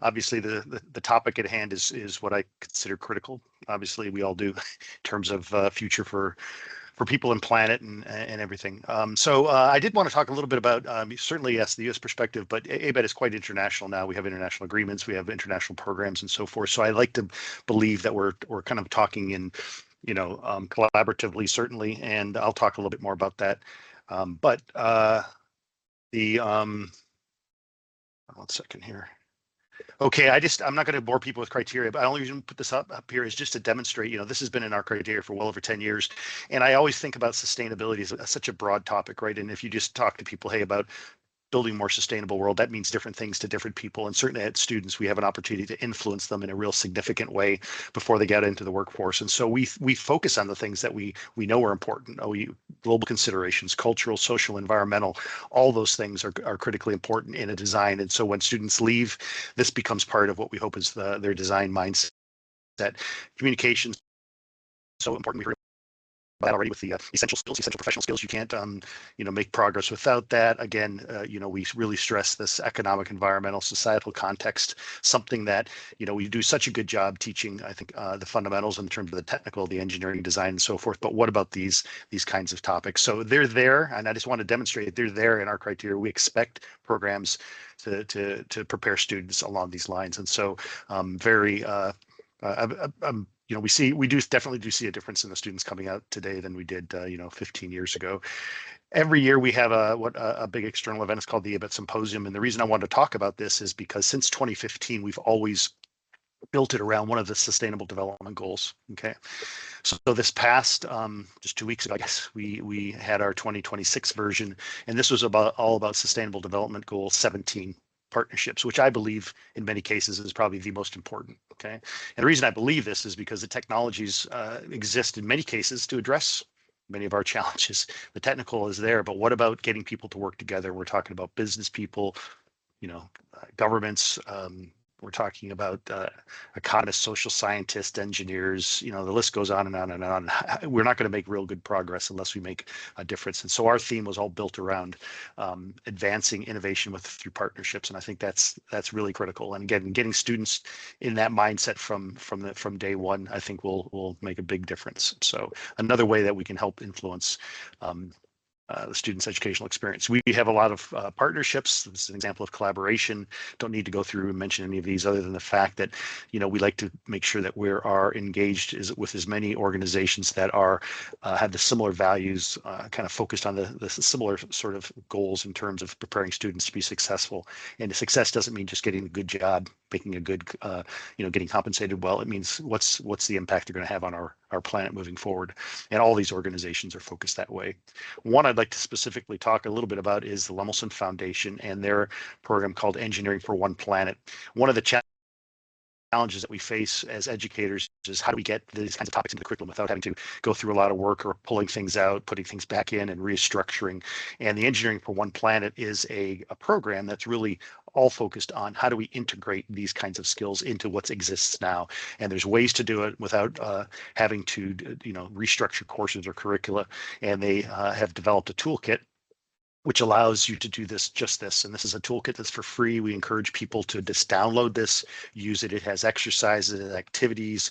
Obviously, the topic at hand is what I consider critical. Obviously, we all do in terms of future for people and planet and everything. So I did want to talk a little bit about certainly, yes, the U.S. perspective, but ABET is quite international now. We have international agreements, we have international programs and so forth. So I like to believe that we're kind of talking in, collaboratively, certainly, and I'll talk a little bit more about that. One second here. Okay, I'm not going to bore people with criteria, but I only reason put this up here is just to demonstrate, this has been in our criteria for well over 10 years. And I always think about sustainability as such a broad topic, right? And if you just talk to people, hey, about building a more sustainable world, that means different things to different people. And certainly at students, we have an opportunity to influence them in a real significant way before they get into the workforce. And so we focus on the things that we know are important. Global considerations, cultural, social, environmental, all those things are critically important in a design. And so when students leave, this becomes part of what we hope is their design mindset. Communication is so important. We heard that already with the essential professional skills. You can't, make progress without that. Again, we really stress this economic, environmental, societal context, something that, we do such a good job teaching, I think, the fundamentals in terms of the technical, the engineering, design, and so forth. But what about these kinds of topics? So they're there, and I just want to demonstrate they're there in our criteria. We expect programs to prepare students along these lines. And so we definitely do see a difference in the students coming out today than we did, 15 years ago. Every year we have a big external event. It's called the ABET Symposium. And the reason I wanted to talk about this is because since 2015, we've always built it around one of the Sustainable Development Goals. Okay. So this past, just 2 weeks ago, I guess, we had our 2026 version, and this was all about Sustainable Development Goal 17. Partnerships, which I believe in many cases is probably the most important. Okay. And the reason I believe this is because the technologies exist in many cases to address many of our challenges. The technical is there, but what about getting people to work together? We're talking about business people, governments, we're talking about economists, social scientists, engineers, the list goes on and on and on. We're not going to make real good progress unless we make a difference. And so our theme was all built around advancing innovation through partnerships. And I think that's really critical. And again, getting students in that mindset from day one, I think will make a big difference. So another way that we can help influence the student's educational experience. We have a lot of partnerships. This is an example of collaboration. Don't need to go through and mention any of these other than the fact that, we like to make sure that we are engaged with as many organizations that are have the similar values, kind of focused on the similar sort of goals in terms of preparing students to be successful. And the success doesn't mean just getting a good job, making a good, getting compensated well. It means what's the impact they're going to have on our planet moving forward. And all these organizations are focused that way. One I'd like to specifically talk a little bit about is the Lemelson Foundation and their program called Engineering for One Planet. One of the challenges that we face as educators is how do we get these kinds of topics into the curriculum without having to go through a lot of work or pulling things out, putting things back in and restructuring. And the Engineering for One Planet is a program that's really all focused on how do we integrate these kinds of skills into what exists now. And there's ways to do it without having to, restructure courses or curricula. And they have developed a toolkit which allows you to do just this. And this is a toolkit that's for free. We encourage people to just download this, use it. It has exercises and activities,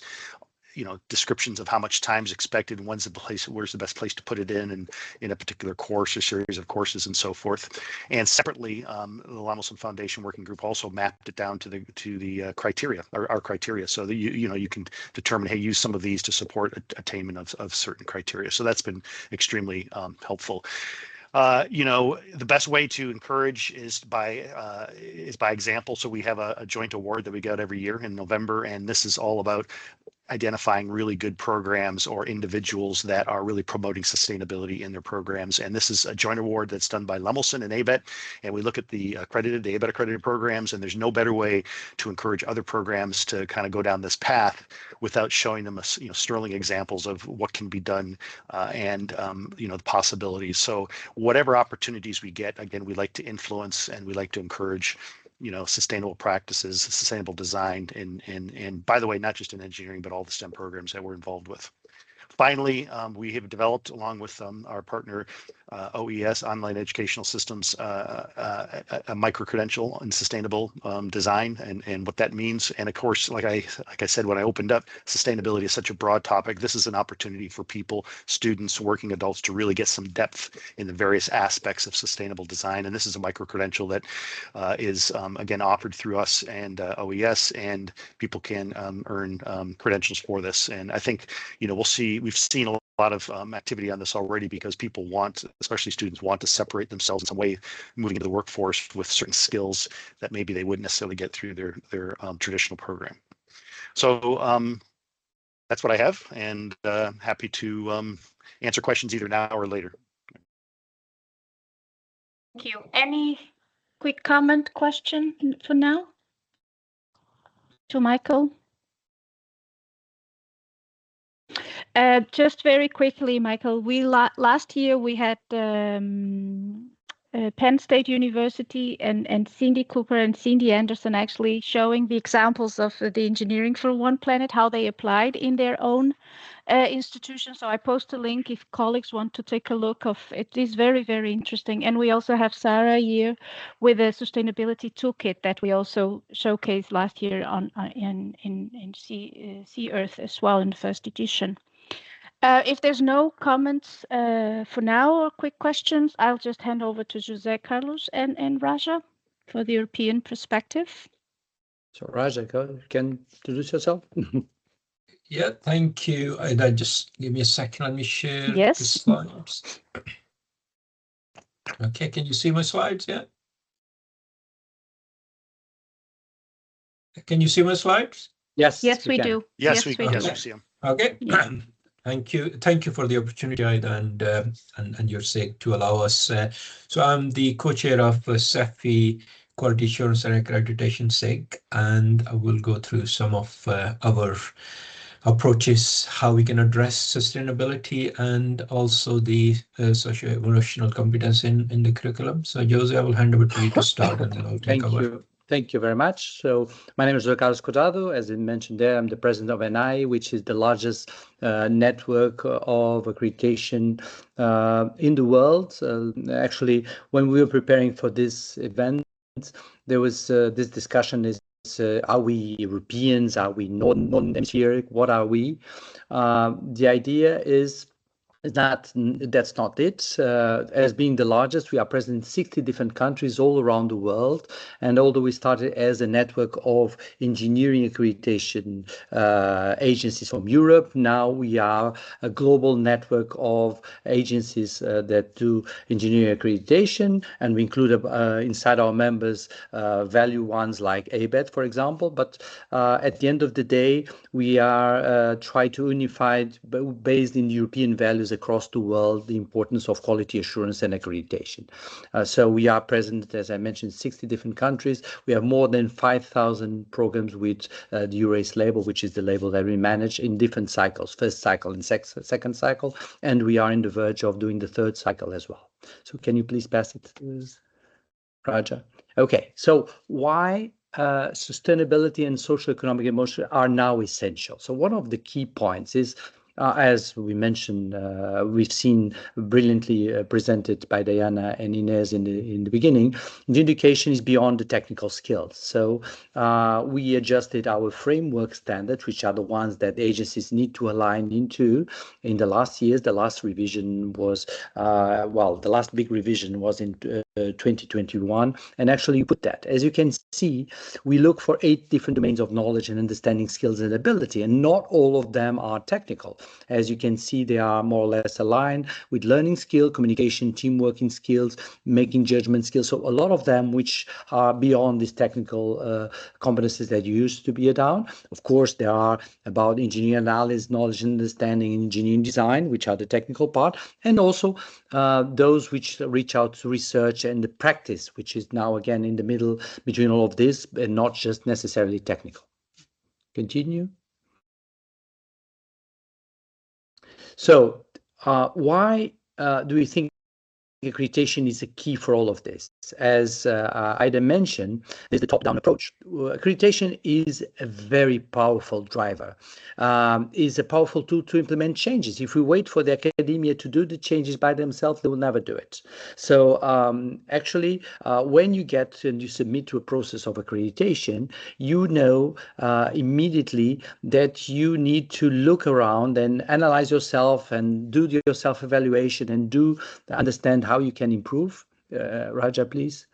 descriptions of how much time is expected and where's the best place to put it in a particular course or series of courses and so forth. And separately, the Lemelson Foundation Working Group also mapped it down to the criteria, our criteria, so that you can determine, hey, use some of these to support attainment of certain criteria. So that's been extremely helpful. The best way to encourage is by example. So we have a joint award that we got every year in November, and this is all about identifying really good programs or individuals that are really promoting sustainability in their programs. And this is a joint award that's done by Lemelson and ABET. And we look at the ABET accredited programs, and there's no better way to encourage other programs to kind of go down this path without showing them sterling examples of what can be done and the possibilities. So whatever opportunities we get, again, we like to influence and we like to encourage sustainable practices, sustainable design, and by the way, not just in engineering, but all the STEM programs that we're involved with. Finally, we have developed, along with our partner OES, Online Educational Systems, a micro-credential in sustainable design and what that means. And of course, like I said when I opened up, sustainability is such a broad topic. This is an opportunity for people, students, working adults, to really get some depth in the various aspects of sustainable design. And this is a micro-credential that is, again, offered through us and OES, and people can earn credentials for this. And I think, we've seen a lot of activity on this already because people especially students want to separate themselves in some way moving into the workforce with certain skills that maybe they wouldn't necessarily get through their traditional program. So that's what I have, and happy to answer questions either now or later. Thank you. Any quick question for now to Michael? Just very quickly, Michael, last year we had Penn State University and Cindy Cooper and Cindy Anderson actually showing the examples of the Engineering for One Planet, how they applied in their own institution. So I post a link if colleagues want to take a look of it. It is very, very interesting. And we also have Sarah here with a sustainability toolkit that we also showcased last year in Sea Earth as well in the first edition. If there's no comments for now or quick questions, I'll just hand over to Jose Carlos and Raja for the European perspective. So Raja, can introduce yourself? Yeah, thank you. Just give me a second. Let me share the slides. Okay, can you see my slides? Yeah. Can you see my slides? Yes. Yes, we do. Yes, we see them. Okay. Yeah. Thank you for the opportunity, Ida, and your sake to allow us. So I'm the co-chair of SEFI Quality Assurance and Accreditation SEG, and I will go through some of our approaches, how we can address sustainability and also the socio-emotional competence in the curriculum. So Jose, I will hand over to you to start, and then I'll take over. Thank you very much. So my name is Jose Carlos Corrado. As I mentioned there, I'm the president of NI, which is the largest network of accreditation in the world. Actually, when we were preparing for this event, there was this discussion are we Europeans? Are we non-hemispheric? What are we? The idea is That's not it. As being the largest, we are present in 60 different countries all around the world. And although we started as a network of engineering accreditation agencies from Europe, now we are a global network of agencies that do engineering accreditation, and we include inside our members value ones like ABET, for example. But at the end of the day, we are trying to unify, based in European values across the world, the importance of quality assurance and accreditation. So we are present, as I mentioned, 60 different countries. We have more than 5,000 programs with the EURACE label, which is the label that we manage in different cycles, first cycle and second cycle, and we are in the verge of doing the third cycle as well. So can you please pass it, Raja? Okay, so why sustainability and social, economic, and emotional are now essential. So one of the key points is, as we mentioned, we've seen brilliantly presented by Diana and Inez in the beginning, the education is beyond the technical skills. So we adjusted our framework standards, which are the ones that agencies need to align into in the last years. The last revision was, the last big revision was in 2021, and actually you put that. As you can see, we look for 8 different domains of knowledge and understanding, skills and ability, and not all of them are technical. As you can see, they are more or less aligned with learning skill, communication, teamworking skills, making judgment skills. So a lot of them which are beyond these technical competencies that you used to be down. Of course, there are about engineering analysis, knowledge and understanding, and engineering design, which are the technical part, and also those which reach out to research and the practice, which is now again in the middle between all of this, and not just necessarily technical. Continue. So why do we think accreditation is a key for all of this? As Ida mentioned, there's the top-down approach. Accreditation is a very powerful driver, is a powerful tool to implement changes. If we wait for the academia to do the changes by themselves, they will never do it. So actually, when you get and you submit to a process of accreditation, you know immediately that you need to look around and analyze yourself and do your self-evaluation and understand how you can improve. Raja, please.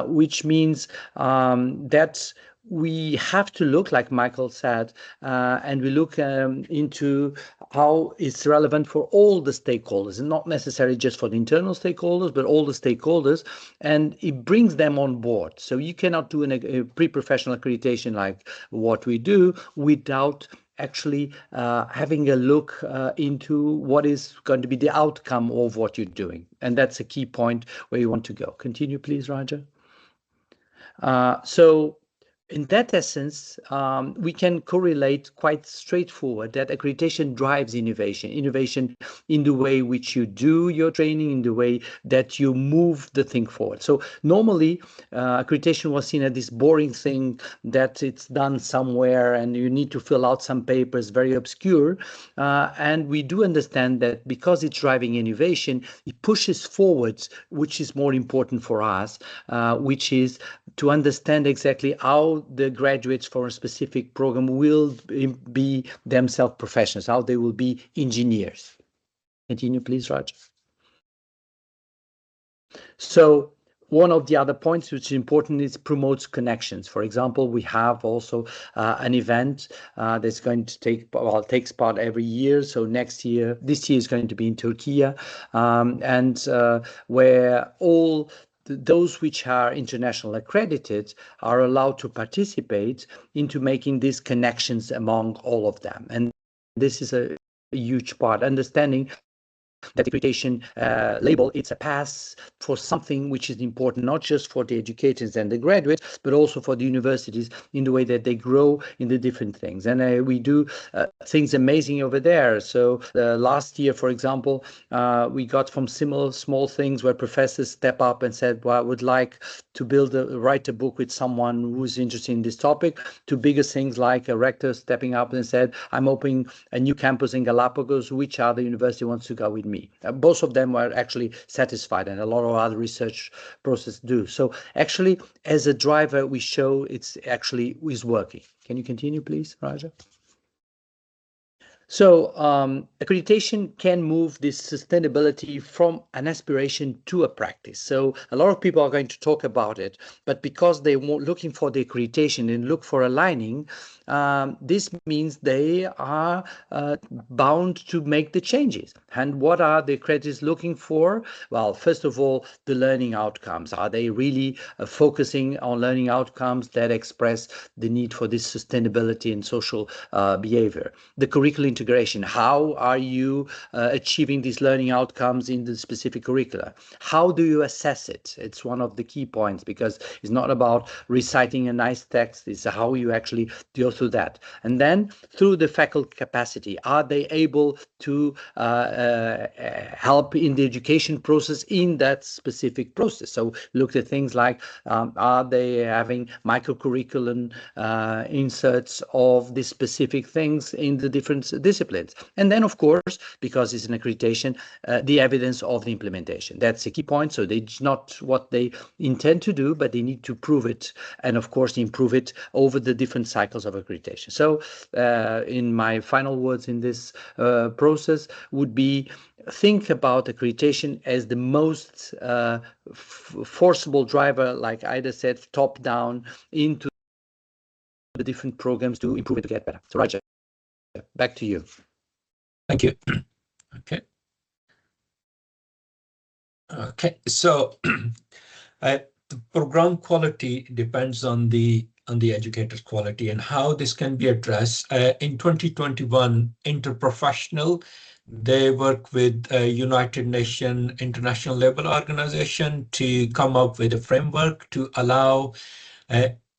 Which means that we have to look, like Michael said, and we look into how it's relevant for all the stakeholders, and not necessarily just for the internal stakeholders, but all the stakeholders, and it brings them on board. So you cannot do a pre-professional accreditation like what we do without actually having a look into what is going to be the outcome of what you're doing. And that's a key point where you want to go. Continue, please, Raja. So in that essence, we can correlate quite straightforward that accreditation drives innovation in the way which you do your training, in the way that you move the thing forward. So normally, accreditation was seen as this boring thing that it's done somewhere and you need to fill out some papers, very obscure. And we do understand that because it's driving innovation, it pushes forwards, which is more important for us, which is to understand exactly how the graduates for a specific program will be themselves professionals, how they will be engineers. Continue, please, Raj. So one of the other points which is important is promotes connections. For example, we have also an event that's going to takes part every year. So this year is going to be in Turkey, and where all those which are international accredited are allowed to participate into making these connections among all of them. And this is a huge part, understanding that the accreditation label, it's a pass for something which is important, not just for the educators and the graduates, but also for the universities in the way that they grow in the different things. And we do things amazing over there. So last year, for example, we got from similar small things where professors step up and said, well, I would like to write a book with someone who's interested in this topic, to bigger things like a rector stepping up and said, I'm opening a new campus in Galapagos, which other university wants to go with me? Both of them were actually satisfied, and a lot of other research process do. So actually, as a driver, we show it's actually is working. Can you continue, please, Raja? So accreditation can move this sustainability from an aspiration to a practice. So a lot of people are going to talk about it, but because they were looking for the accreditation and look for aligning, this means they are bound to make the changes. And what are the accreditors looking for? Well, first of all, the learning outcomes. Are they really focusing on learning outcomes that express the need for this sustainability and social behavior? The curricular integration. How are you achieving these learning outcomes in the specific curricula? How do you assess it? It's one of the key points, because it's not about reciting a nice text. It's how you actually deal through that. And then through the faculty capacity, are they able to help in the education process in that specific process? So look at things like, are they having micro-curriculum inserts of the specific things in the different disciplines? And then, of course, because it's an accreditation, the evidence of the implementation. That's a key point. So it's not what they intend to do, but they need to prove it, and of course improve it over the different cycles of accreditation. So in my final words in this process would be, think about accreditation as the most forcible driver, like Ida said, top down into the different programs to improve it, to get better. So Raja, back to you. Thank you. Okay. Okay, so the program quality depends on the educator's quality, and how this can be addressed. In 2021, Interprofessional, they work with United Nations International Labour Organization to come up with a framework to allow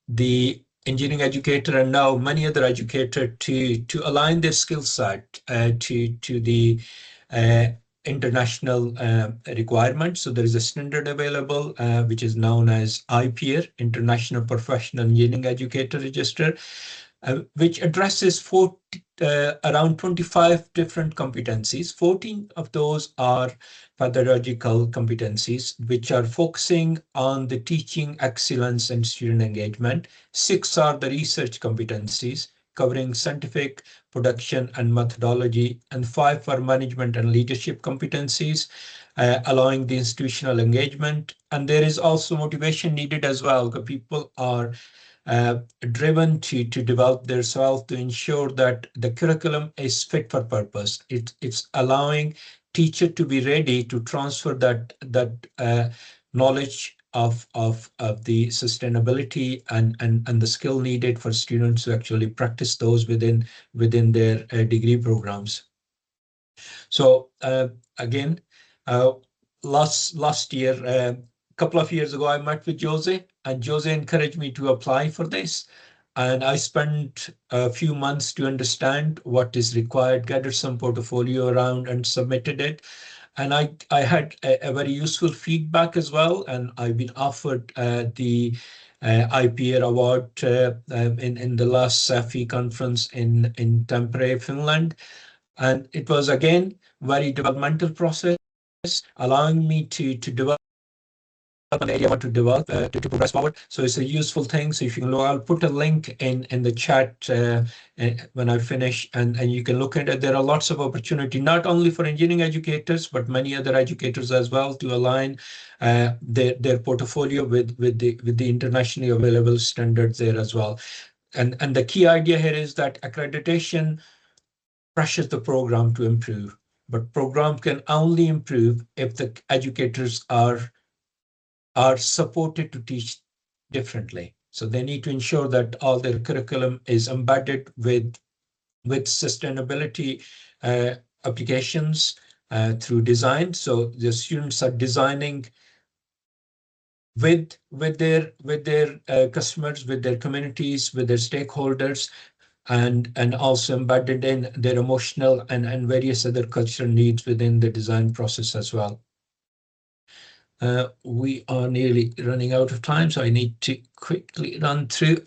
the engineering educator and now many other educators to align their skill set to the international requirements. So there is a standard available, which is known as IPR, International Professional Engineering Educator Register, which addresses around 25 different competencies. 14 of those are pedagogical competencies, which are focusing on the teaching excellence and student engagement. 6 are the research competencies, covering scientific, production, and methodology, and 5 are management and leadership competencies, allowing the institutional engagement. And there is also motivation needed as well, because people are driven to develop themselves, to ensure that the curriculum is fit for purpose. It's allowing teacher to be ready to transfer that knowledge of the sustainability and the skill needed for students to actually practice those within their degree programs. So again, last year, a couple of years ago, I met with Jose, and Jose encouraged me to apply for this. And I spent a few months to understand what is required, gathered some portfolio around, and submitted it. And I had a very useful feedback as well. And I've been offered the IPR award in the last SEFI conference in Tampere, Finland. And it was, again, very developmental process, allowing me to develop an area I want to develop to progress forward. So it's a useful thing. So if you can look, I'll put a link in the chat when I finish, and you can look at it. There are lots of opportunity, not only for engineering educators, but many other educators as well, to align their portfolio with the internationally available standards there as well. And the key idea here is that accreditation pressures the program to improve, but program can only improve if the educators are supported to teach differently. So they need to ensure that all their curriculum is embedded with sustainability applications through design. So the students are designing with their customers, with their communities, with their stakeholders, and also embedded in their emotional and various other cultural needs within the design process as well. We are nearly running out of time, so I need to quickly run through.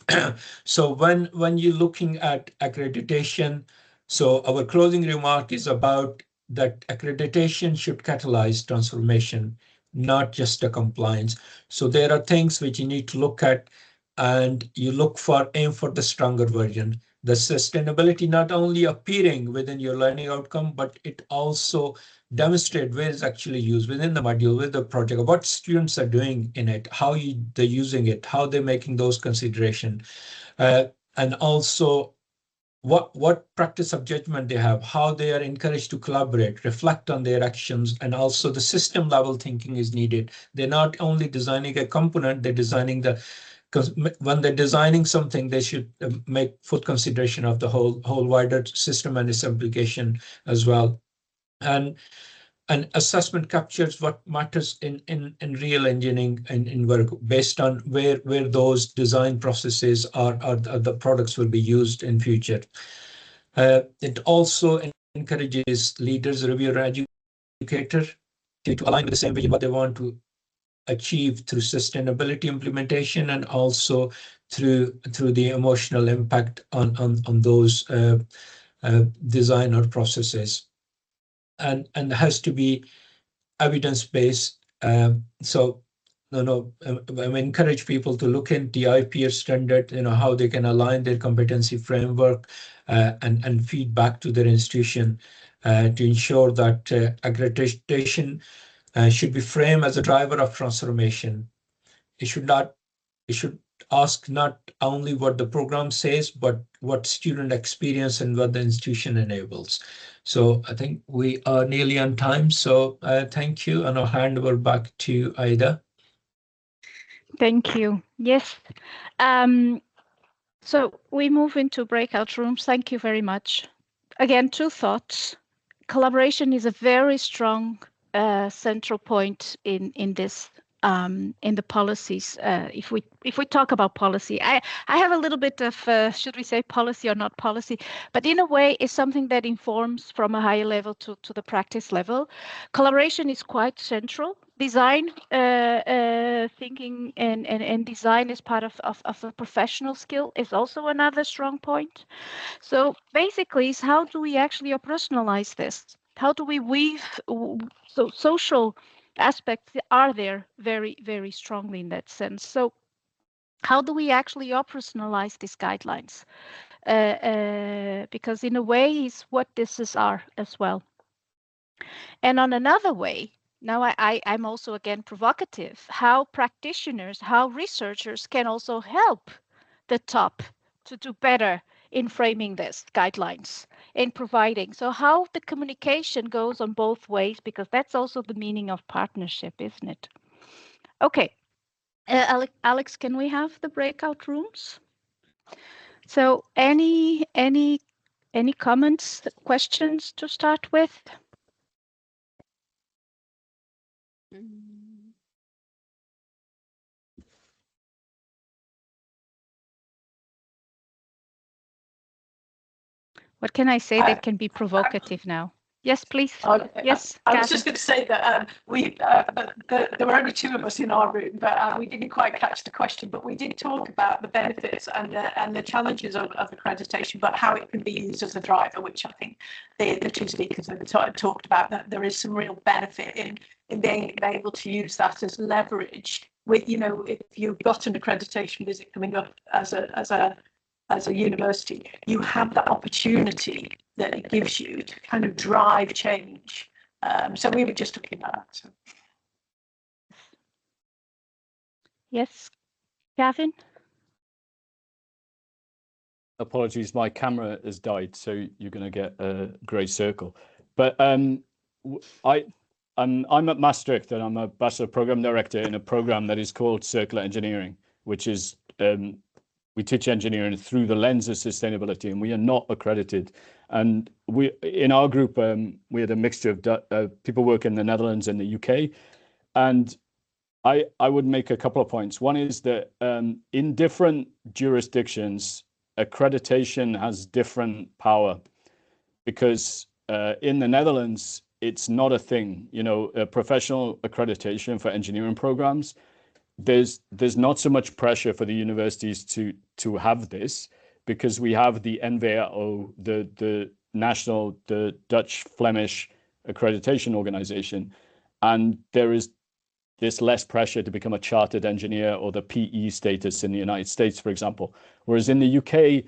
So when you're looking at accreditation, so our closing remark is about that accreditation should catalyze transformation, not just a compliance. So there are things which you need to look at, and you aim for the stronger version. the sustainability not only appearing within your learning outcome, but it also demonstrate where it's actually used within the module, with the project, what students are doing in it, how they're using it, how they're making those considerations, and also what practice of judgment they have, how they are encouraged to collaborate, reflect on their actions, and also the system level thinking is needed. They're not only designing a component, they're designing because when they're designing something, they should make full consideration of the whole wider system and its application as well. And assessment captures what matters in real engineering and in work based on where those design processes are the products will be used in future. It also encourages leaders, reviewer, educator to align with the same vision, what they want to achieve through sustainability implementation, and also through the emotional impact on those design or processes, and has to be evidence-based. So I encourage people to look into the IPR standard, how they can align their competency framework and feedback to their institution to ensure that accreditation should be framed as a driver of transformation. It should ask not only what the program says, but what student experience and what the institution enables. So I think we are nearly on time. So thank you, and I'll hand over back to Ida. Thank you. Yes. So we move into breakout rooms. Thank you very much. Again, 2 thoughts. Collaboration is a very strong central point in this in the policies. If we talk about policy, I have a little bit of should we say policy or not policy, but in a way it's something that informs from a higher level to the practice level. Collaboration is quite central. Design thinking and design is part of a professional skill is also another strong point. So basically, is how do we actually operationalize this? How do we weave? So social aspects are there very, very strongly in that sense. So how do we actually operationalize these guidelines? Because in a way, is what this are as well. And on another way, now I'm also again provocative, how practitioners, how researchers can also help the top to do better in framing this guidelines, in providing. So how the communication goes on both ways, because that's also the meaning of partnership, isn't it? Okay, Alex, can we have the breakout rooms? So any comments, questions to start with? What can I say that can be provocative now? Yes, please. Yes, I was just going to say that there were only 2 of us in our room, but we didn't quite catch the question. But we did talk about the benefits and the challenges of accreditation, but how it can be used as a driver, which I think the 2 speakers have talked about. That there is some real benefit in being able to use that as leverage. With if you've got an accreditation visit coming up as a university, you have that opportunity that it gives you to kind of drive change. So we were just talking about that. So. Yes, Gavin? Apologies, my camera has died, so you're going to get a grey circle. But I'm at Maastricht, and I'm a Bachelor Program Director in a program that is called Circular Engineering, which is we teach engineering through the lens of sustainability, and we are not accredited. And we, in our group, we had a mixture of people work in the Netherlands and the UK. And I would make a couple of points. One is that in different jurisdictions, accreditation has different power, because in the Netherlands, it's not a thing. A professional accreditation for engineering programs, there's not so much pressure for the universities to have this, because we have the NVRO, the Dutch Flemish accreditation organization, and there is this less pressure to become a chartered engineer or the PE status in the United States, for example. Whereas in the UK,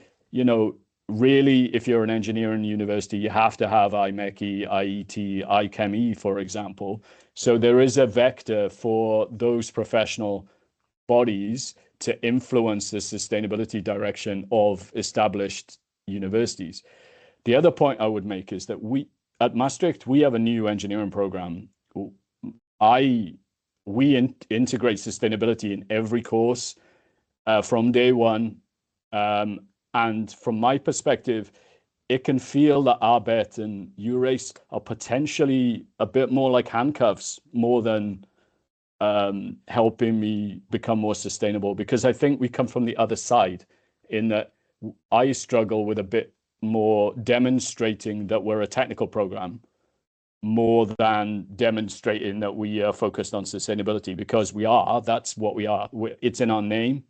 really, if you're an engineer in university, you have to have IMechE, IET, IChemE, for example. So there is a vector for those professional bodies to influence the sustainability direction of established universities. The other point I would make is that at Maastricht, we have a new engineering program. We integrate sustainability in every course from day one. And from my perspective, it can feel that ARBET and EURACE are potentially a bit more like handcuffs, more than helping me become more sustainable, because I think we come from the other side in that I struggle with a bit more demonstrating that we're a technical program more than demonstrating that we are focused on sustainability, because that's what we are. It's in our name.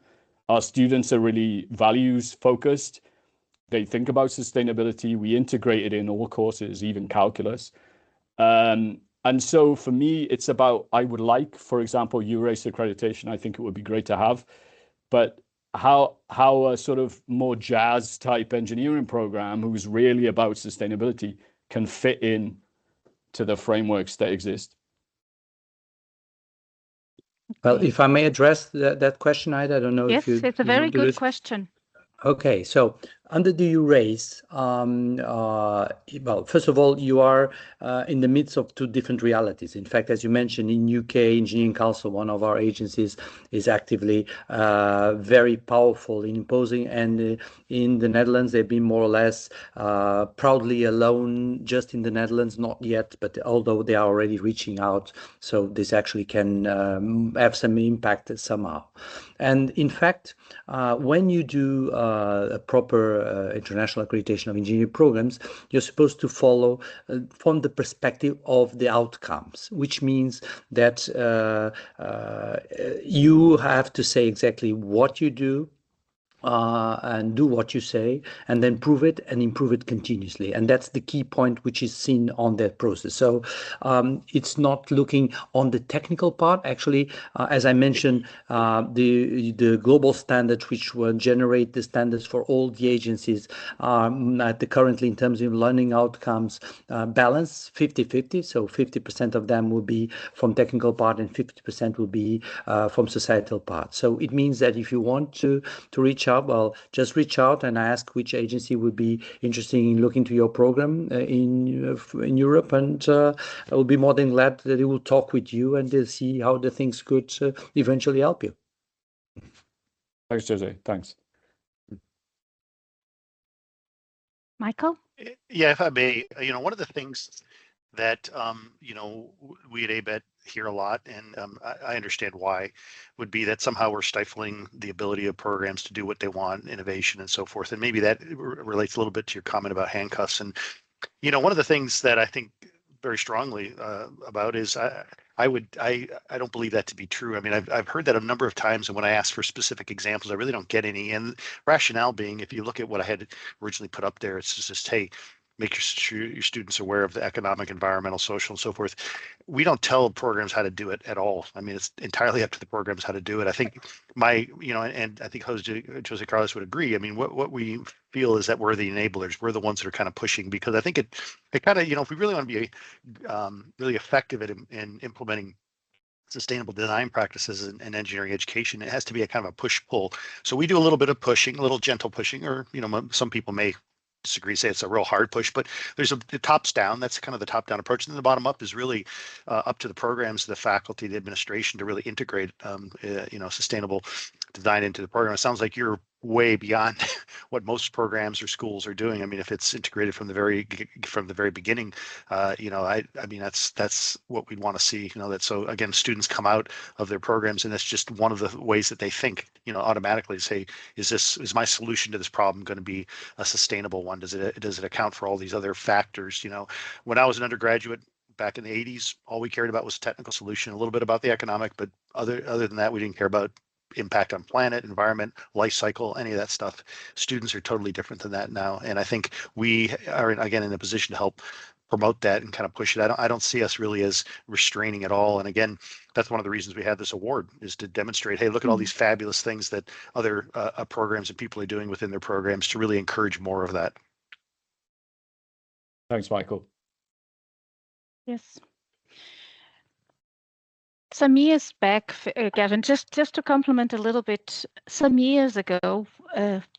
Our students are really values focused. They think about sustainability. We integrate it in all courses, even calculus. And so for me, it's about, I would like, for example, EURACE accreditation. I think it would be great to have, but how a sort of more jazz type engineering program who's really about sustainability can fit in to the frameworks that exist. Well, if I may address that question, Ida, I don't know if you... Yes, it's a very good question. Okay, so under the EURACE, well, first of all, you are in the midst of two different realities. In fact, as you mentioned, in UK, Engineering Council, one of our agencies, is actively very powerful in imposing, and in the Netherlands, they've been more or less proudly alone just in the Netherlands, not yet, but although they are already reaching out, so this actually can have some impact somehow. And in fact, when you do a proper international accreditation of engineering programs, you're supposed to follow from the perspective of the outcomes, which means that you have to say exactly what you do, and do what you say, and then prove it and improve it continuously. And that's the key point which is seen on that process. So it's not looking on the technical part. Actually, as I mentioned, the global standards which will generate the standards for all the agencies currently in terms of learning outcomes balance 50-50. So 50% of them will be from technical part and 50% will be from societal part. So it means that if you want to reach out, well, just reach out and ask which agency would be interested in looking to your program in Europe, and I will be more than glad that they will talk with you and they'll see how the things could eventually help you. Thanks, Jose. Thanks. Michael? Yeah, if I may, one of the things that, we at ABET hear a lot, and I understand why, would be that somehow we're stifling the ability of programs to do what they want, innovation and so forth. And maybe that relates a little bit to your comment about handcuffs. And, one of the things that I think very strongly about is I don't believe that to be true. I mean, I've heard that a number of times, and when I ask for specific examples, I really don't get any. And rationale being, if you look at what I had originally put up there, it's just, hey, make your students aware of the economic, environmental, social, and so forth. We don't tell programs how to do it at all. I mean, it's entirely up to the programs how to do it. I think and I think Jose Carlos would agree. I mean, what we feel is that we're the enablers. We're the ones that are kind of pushing, because I think it kind of, if we really want to be really effective in implementing sustainable design practices and engineering education, it has to be a kind of a push-pull. So we do a little bit of pushing, a little gentle pushing, or, some people may disagree, say it's a real hard push, but there's the tops down. That's kind of the top down approach. And then the bottom up is really up to the programs, the faculty, the administration to really integrate, sustainable design into the program. It sounds like you're way beyond what most programs or schools are doing. I mean, if it's integrated from the very beginning, I mean, that's what we'd want to see. That so again, students come out of their programs, and that's just one of the ways that they think. Automatically say, is my solution to this problem going to be a sustainable one? Does it account for all these other factors? When I was an undergraduate back in the 80s, all we cared about was technical solution, a little bit about the economic, but other than that, we didn't care about impact on planet, environment, life cycle, any of that stuff. Students are totally different than that now. And I think we are, again, in a position to help promote that and kind of push it. I don't see us really as restraining at all. And again, that's one of the reasons we have this award, is to demonstrate, hey, look at all these fabulous things that other programs and people are doing within their programs to really encourage more of that. Thanks, Michael. Yes. Some years back, Gavin, just to complement a little bit, some years ago,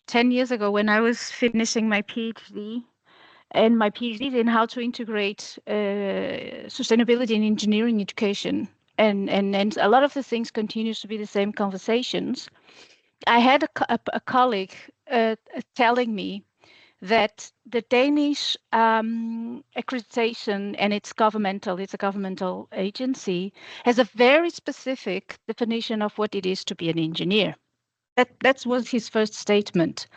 10 years ago, when I was finishing my PhD, and my PhD in how to integrate sustainability in engineering education, and a lot of the things continues to be the same conversations. I had a colleague telling me that the Danish accreditation, and it's a governmental agency, has a very specific definition of what it is to be an engineer. That was his first statement.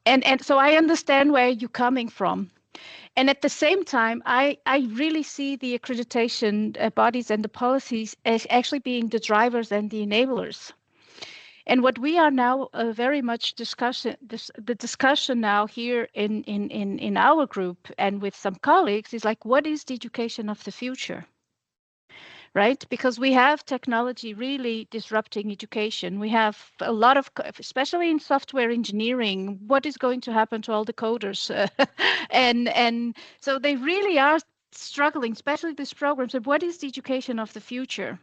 And so I understand where you're coming from. And at the same time, I really see the accreditation bodies and the policies as actually being the drivers and the enablers. And what we are now very much discussing, the discussion now here in our group and with some colleagues is like, what is the education of the future? Right? Because we have technology really disrupting education. We have a lot of, especially in software engineering, what is going to happen to all the coders? And so they really are struggling, especially these programs. And what is the education of the future?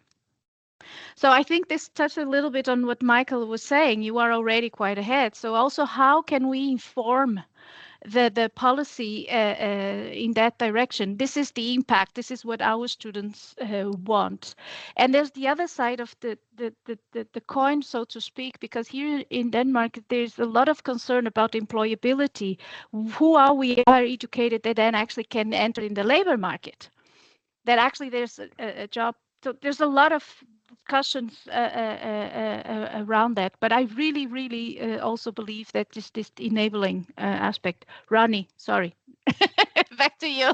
So I think this touched a little bit on what Michael was saying. You are already quite ahead. So also, how can we inform the policy in that direction? This is the impact. This is what our students want. And there's the other side of the coin, so to speak, because here in Denmark, there's a lot of concern about employability. Who are we educated that then actually can enter in the labor market? That actually there's a job. So there's a lot of discussions around that, but I really also believe that this enabling aspect. Ronnie, sorry, back to you.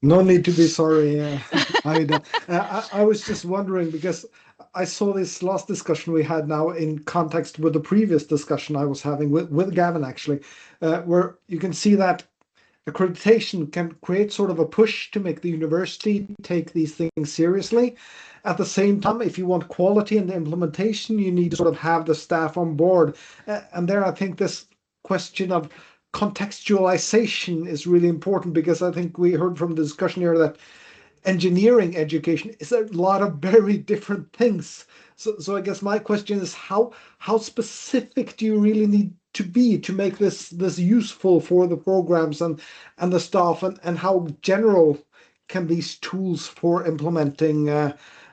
No need to be sorry, Ida. I was just wondering, because I saw this last discussion we had now in context with the previous discussion I was having with Gavin, actually, where you can see that accreditation can create sort of a push to make the university take these things seriously. At the same time, if you want quality in the implementation, you need to sort of have the staff on board. And there, I think this question of contextualization is really important, because I think we heard from the discussion here that engineering education is a lot of very different things. So I guess my question is, how specific do you really need to be to make this useful for the programs and the staff, and how general can these tools for implementing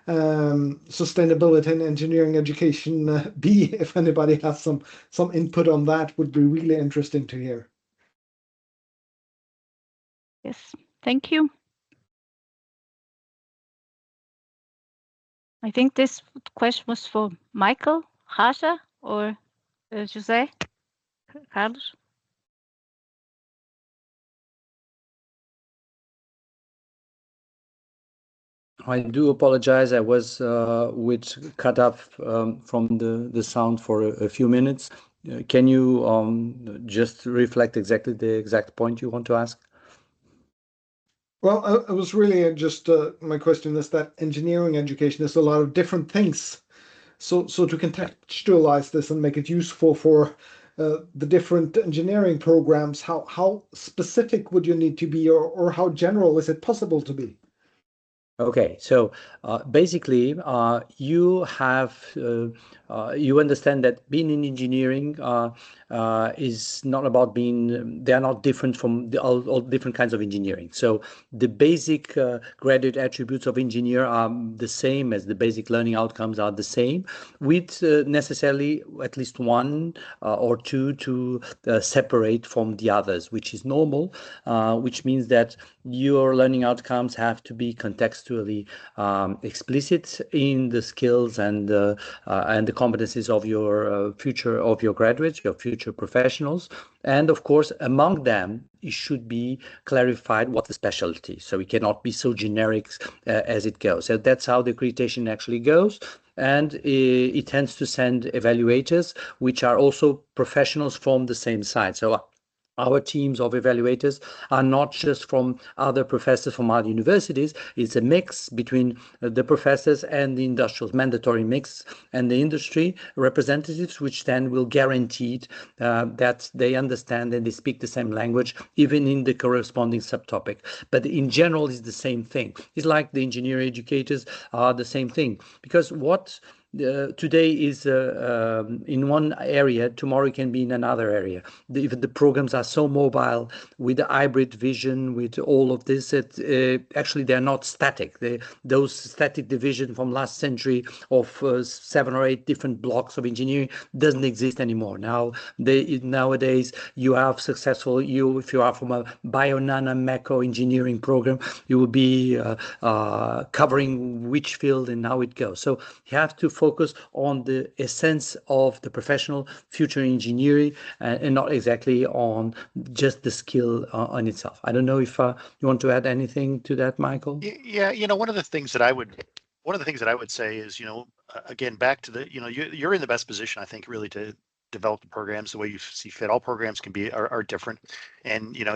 sustainability in engineering education be? If anybody has some input on that, would be really interesting to hear. Yes, thank you. I think this question was for Michael, Rasha, or Jose, Carlos. I do apologize. I was cut off from the sound for a few minutes. Can you just reflect exactly the exact point you want to ask? Well, it was really just my question is that engineering education is a lot of different things. So to contextualize this and make it useful for the different engineering programs, how specific would you need to be, or how general is it possible to be? Okay, so basically, you have you understand that being in engineering is not about being. They are not different from all different kinds of engineering. So the basic graduate attributes of engineer are the same as the basic learning outcomes are the same, with necessarily at least one or two to separate from the others, which is normal. Which means that your learning outcomes have to be contextually explicit in the skills and the competencies of your future graduates, your future professionals, and of course among them it should be clarified what the specialty. So it cannot be so generic as it goes. So that's how the accreditation actually goes. And it tends to send evaluators, which are also professionals from the same side. So our teams of evaluators are not just from other professors from other universities. It's a mix between the professors and the industrials, mandatory mix, and the industry representatives, which then will guarantee that they understand and they speak the same language, even in the corresponding subtopic. But in general, it's the same thing. It's like the engineering educators are the same thing, because what today is in one area, tomorrow it can be in another area. Even the programs are so mobile with the hybrid vision, with all of this, actually they're not static. Those static division from last century of 7 or 8 different blocks of engineering doesn't exist anymore. Nowadays you have successful, if you are from a bio-nano-mecho engineering program, you will be covering which field and how it goes. So you have to focus on the essence of the professional future engineering and not exactly on just the skill on itself. I don't know if you want to add anything to that, Michael? Yeah, one of the things that I would say is, again, back to the, you're in the best position, I think, really to develop the programs the way you see fit. All programs are different, and you're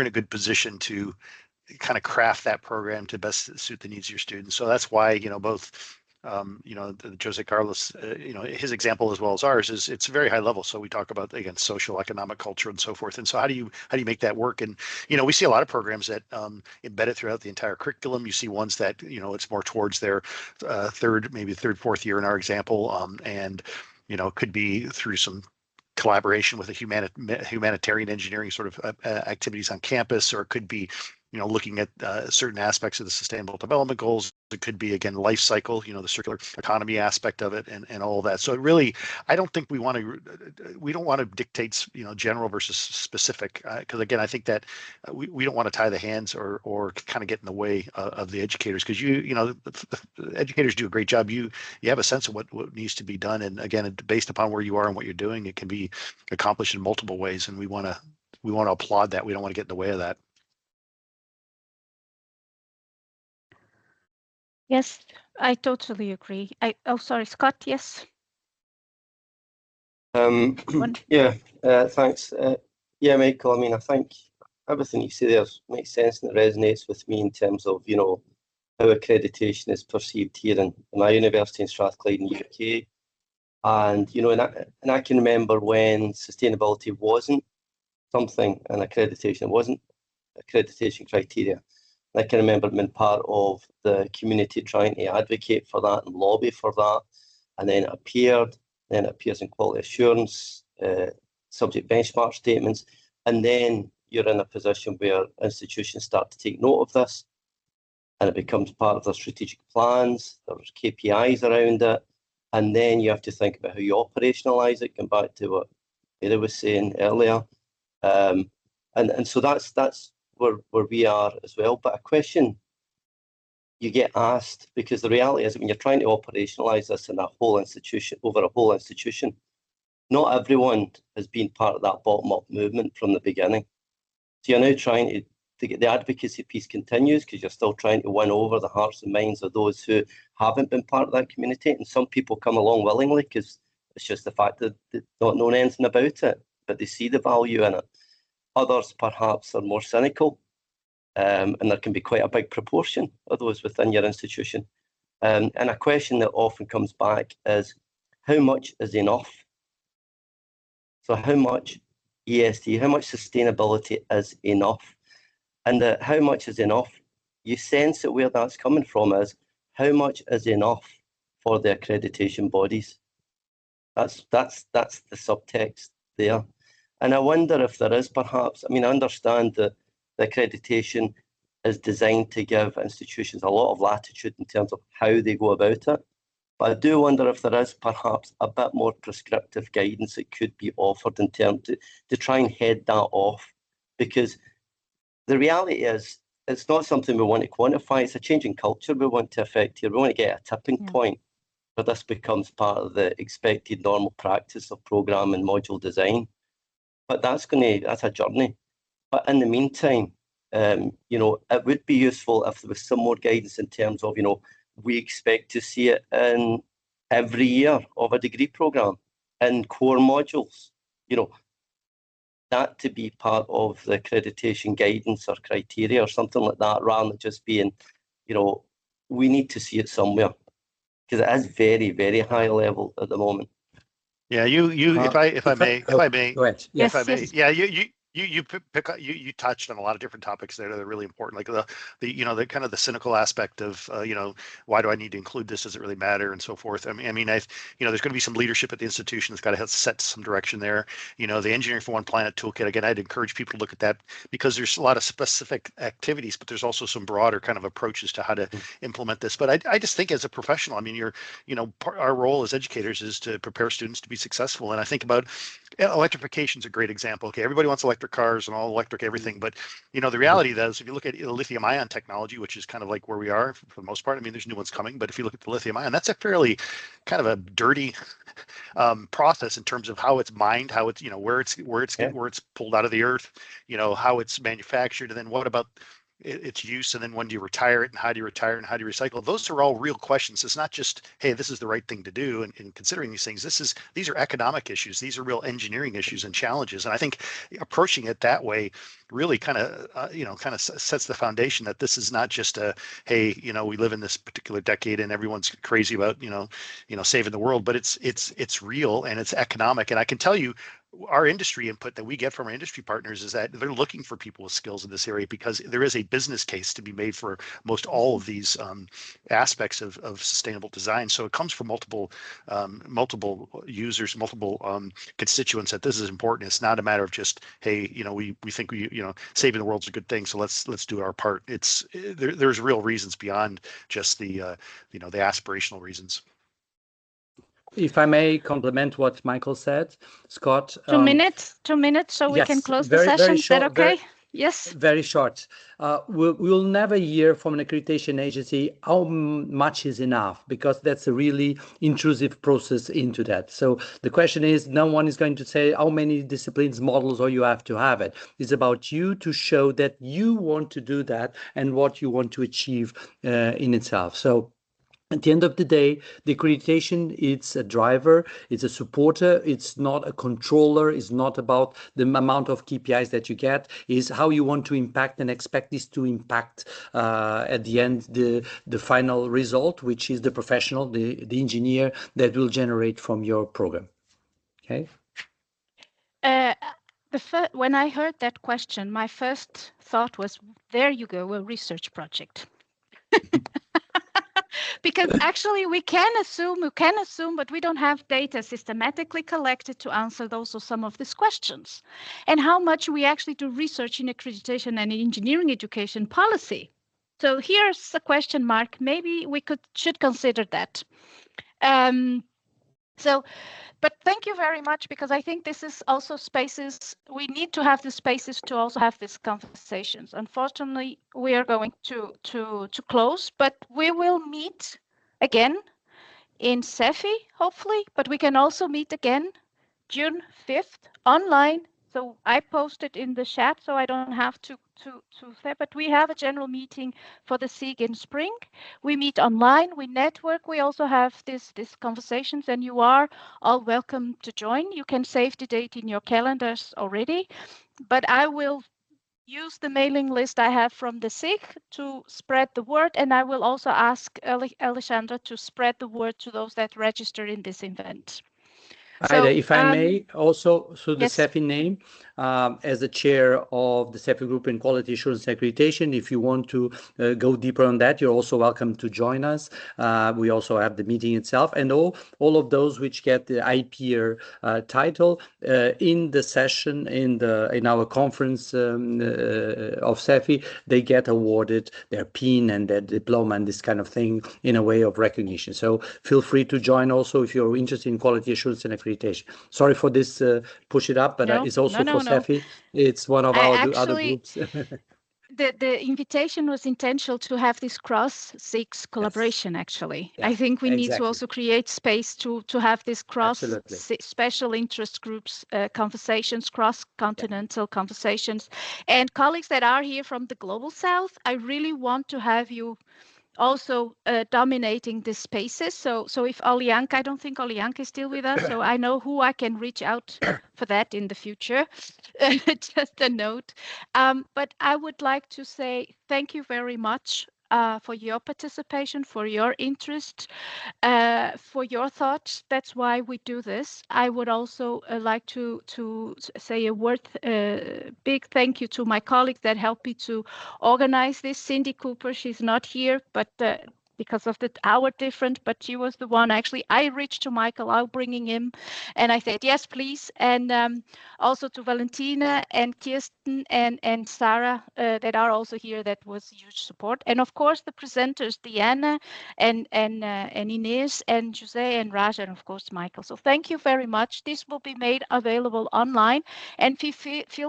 in a good position to kind of craft that program to best suit the needs of your students. So that's why, both, Jose Carlos, his example as well as ours is it's very high level. So we talk about, again, social, economic, culture, and so forth. And so how do you make that work? And, we see a lot of programs that embed it throughout the entire curriculum. You see ones that, it's more towards their third, fourth year in our example. And, could be through some collaboration with a humanitarian engineering sort of activities on campus, or it could be looking at certain aspects of the sustainable development goals. It could be, again, life cycle, the circular economy aspect of it, and all of that. So it really, I don't think we don't want to dictate, general versus specific, because again, I think that we don't want to tie the hands or kind of get in the way of the educators, because the educators do a great job. You have a sense of what needs to be done, and again, based upon where you are and what you're doing, it can be accomplished in multiple ways, and we want to applaud that. We don't want to get in the way of that. Yes, I totally agree. Sorry, Scott, yes? Yeah, thanks. Yeah, Michael, I mean, I think everything you say there makes sense and it resonates with me in terms of, how accreditation is perceived here in my university in Strathclyde in the UK. And, and I can remember when sustainability wasn't something, and accreditation wasn't accreditation criteria. I can remember being part of the community trying to advocate for that and lobby for that. And then it appeared, then it appears in quality assurance, subject benchmark statements. And then you're in a position where institutions start to take note of this, and it becomes part of their strategic plans. There's KPIs around it. And then you have to think about how you operationalize it, going back to what Ada was saying earlier. And so that's where we are as well. But a question you get asked, because the reality is when you're trying to operationalize this in a whole institution, over a whole institution, not everyone has been part of that bottom-up movement from the beginning. So you're now trying to get the advocacy piece continues, because you're still trying to win over the hearts and minds of those who haven't been part of that community. And some people come along willingly because it's just the fact that they've not known anything about it, but they see the value in it. Others perhaps are more cynical, and there can be quite a big proportion of those within your institution. And a question that often comes back is, how much is enough? So how much ESG, how much sustainability is enough? And how much is enough? You sense that where that's coming from is, how much is enough for the accreditation bodies? That's the subtext there. And I wonder if there is perhaps, I understand that the accreditation is designed to give institutions a lot of latitude in terms of how they go about it. But I do wonder if there is perhaps a bit more prescriptive guidance that could be offered in terms to try and head that off. Because the reality is, it's not something we want to quantify. It's a change in culture we want to affect here. We want to get a tipping point where this becomes part of the expected normal practice of program and module design. But that's a journey. But in the meantime, it would be useful if there was some more guidance in terms of, we expect to see it in every year of a degree program in core modules. that to be part of the accreditation guidance or criteria or something like that, rather than just being, we need to see it somewhere, because it is very, very high level at the moment. Yeah, if I may, go ahead. If I may, yeah, you touched on a lot of different topics there that are really important, like the kind of the cynical aspect of why do I need to include this? Does it really matter, and so forth. I mean, there's going to be some leadership at the institution that's got to set some direction there. The Engineering for One Planet toolkit, again, I'd encourage people to look at that, because there's a lot of specific activities, but there's also some broader kind of approaches to how to implement this. But I just think as a professional, I mean, our role as educators is to prepare students to be successful. And I think about electrification is a great example. Okay, everybody wants electric cars and all electric everything, but the reality is, if you look at lithium ion technology, which is kind of like where we are for the most part, I mean, there's new ones coming, but if you look at the lithium ion, that's a fairly kind of a dirty process in terms of how it's mined, how it's where it's pulled out of the earth, how it's manufactured, and then what about its use, and then when do you retire it, and how do you retire it, and how do you recycle? Those are all real questions. It's not just, hey, this is the right thing to do. And in considering these things, these are economic issues. These are real engineering issues and challenges. And I think approaching it that way really kind of sets the foundation that this is not just a, hey, we live in this particular decade and everyone's crazy about saving the world, but it's real and it's economic. And I can tell you, our industry input that we get from our industry partners is that they're looking for people with skills in this area, because there is a business case to be made for most all of these aspects of sustainable design. So it comes from multiple users, multiple constituents, that this is important. It's not a matter of just, hey, we think saving the world's a good thing, so let's do our part. There's real reasons beyond just the aspirational reasons. If I may complement what Michael said, Scott. 2 minutes, so we can close the session. Is that okay? Yes. Very short. We'll never hear from an accreditation agency how much is enough, because that's a really intrusive process into that. So the question is, no one is going to say how many disciplines, models, or you have to have it. It's about you to show that you want to do that and what you want to achieve in itself. So at the end of the day, the accreditation, it's a driver, it's a supporter, it's not a controller, it's not about the amount of KPIs that you get, it's how you want to impact and expect this to impact at the end the final result, which is the professional, the engineer that will generate from your program. Okay? When I heard that question, my first thought was, there you go, a research project. Because actually we can assume, but we don't have data systematically collected to answer those or some of these questions. And how much we actually do research in accreditation and engineering education policy. So here's a question mark. Maybe we should consider that. But thank you very much, because I think this is also spaces, we need to have the spaces to also have these conversations. Unfortunately, we are going to close, but we will meet again in SEFI, hopefully, but we can also meet again June 5th online. So I posted in the chat, so I don't have to say, but we have a general meeting for the SEEG in spring. We meet online, we network, we also have these conversations, and you are all welcome to join. You can save the date in your calendars already, but I will use the mailing list I have from the SEEG to spread the word, and I will also ask Alexandra to spread the word to those that register in this event. So, if I may, also, so the yes. SEFI name, as the chair of the SEFI Group in Quality Assurance Accreditation, if you want to go deeper on that, you're also welcome to join us. We also have the meeting itself, and all of those which get the IPer title in the session, in our conference of SEFI, they get awarded their pin and their diploma and this kind of thing in a way of recognition. So feel free to join also if you're interested in quality assurance and accreditation. Sorry for this push it up, but it's also for SEFI. It's one of our other groups. The invitation was intentional to have this cross-SEEG collaboration, actually. Yeah, I think we need to also create space to have this special interest groups conversations, cross-continental conversations. And colleagues that are here from the Global South, I really want to have you also dominating the spaces. So if Alianka, I don't think Alianka is still with us, so I know who I can reach out for that in the future. Just a note. But I would like to say thank you very much for your participation, for your interest, for your thoughts. That's why we do this. I would also like to say a big thank you to my colleagues that helped me to organize this. Cindy Cooper, she's not here, but because of the hour difference, but she was the one actually. I reached to Michael out bringing him, and I said yes, please. And also to Valentina and Kirsten and Sarah that are also here. That was huge support, and of course the presenters Diana and Inez and Jose and Raj, and of course Michael. So thank you very much. This will be made available online, and feel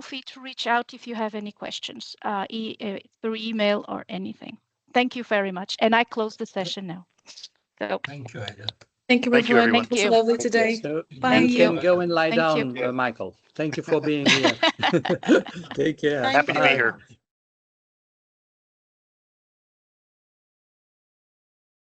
free to reach out if you have any questions through email or anything. Thank you very much. And I close the session now. So Thank you, Ida. Thank you, Thank you, everyone. everyone. It was lovely today. So Bye. you can go and lie Thank down, you. Michael. Thank you for being here. Take care. Happy to be Bye. here.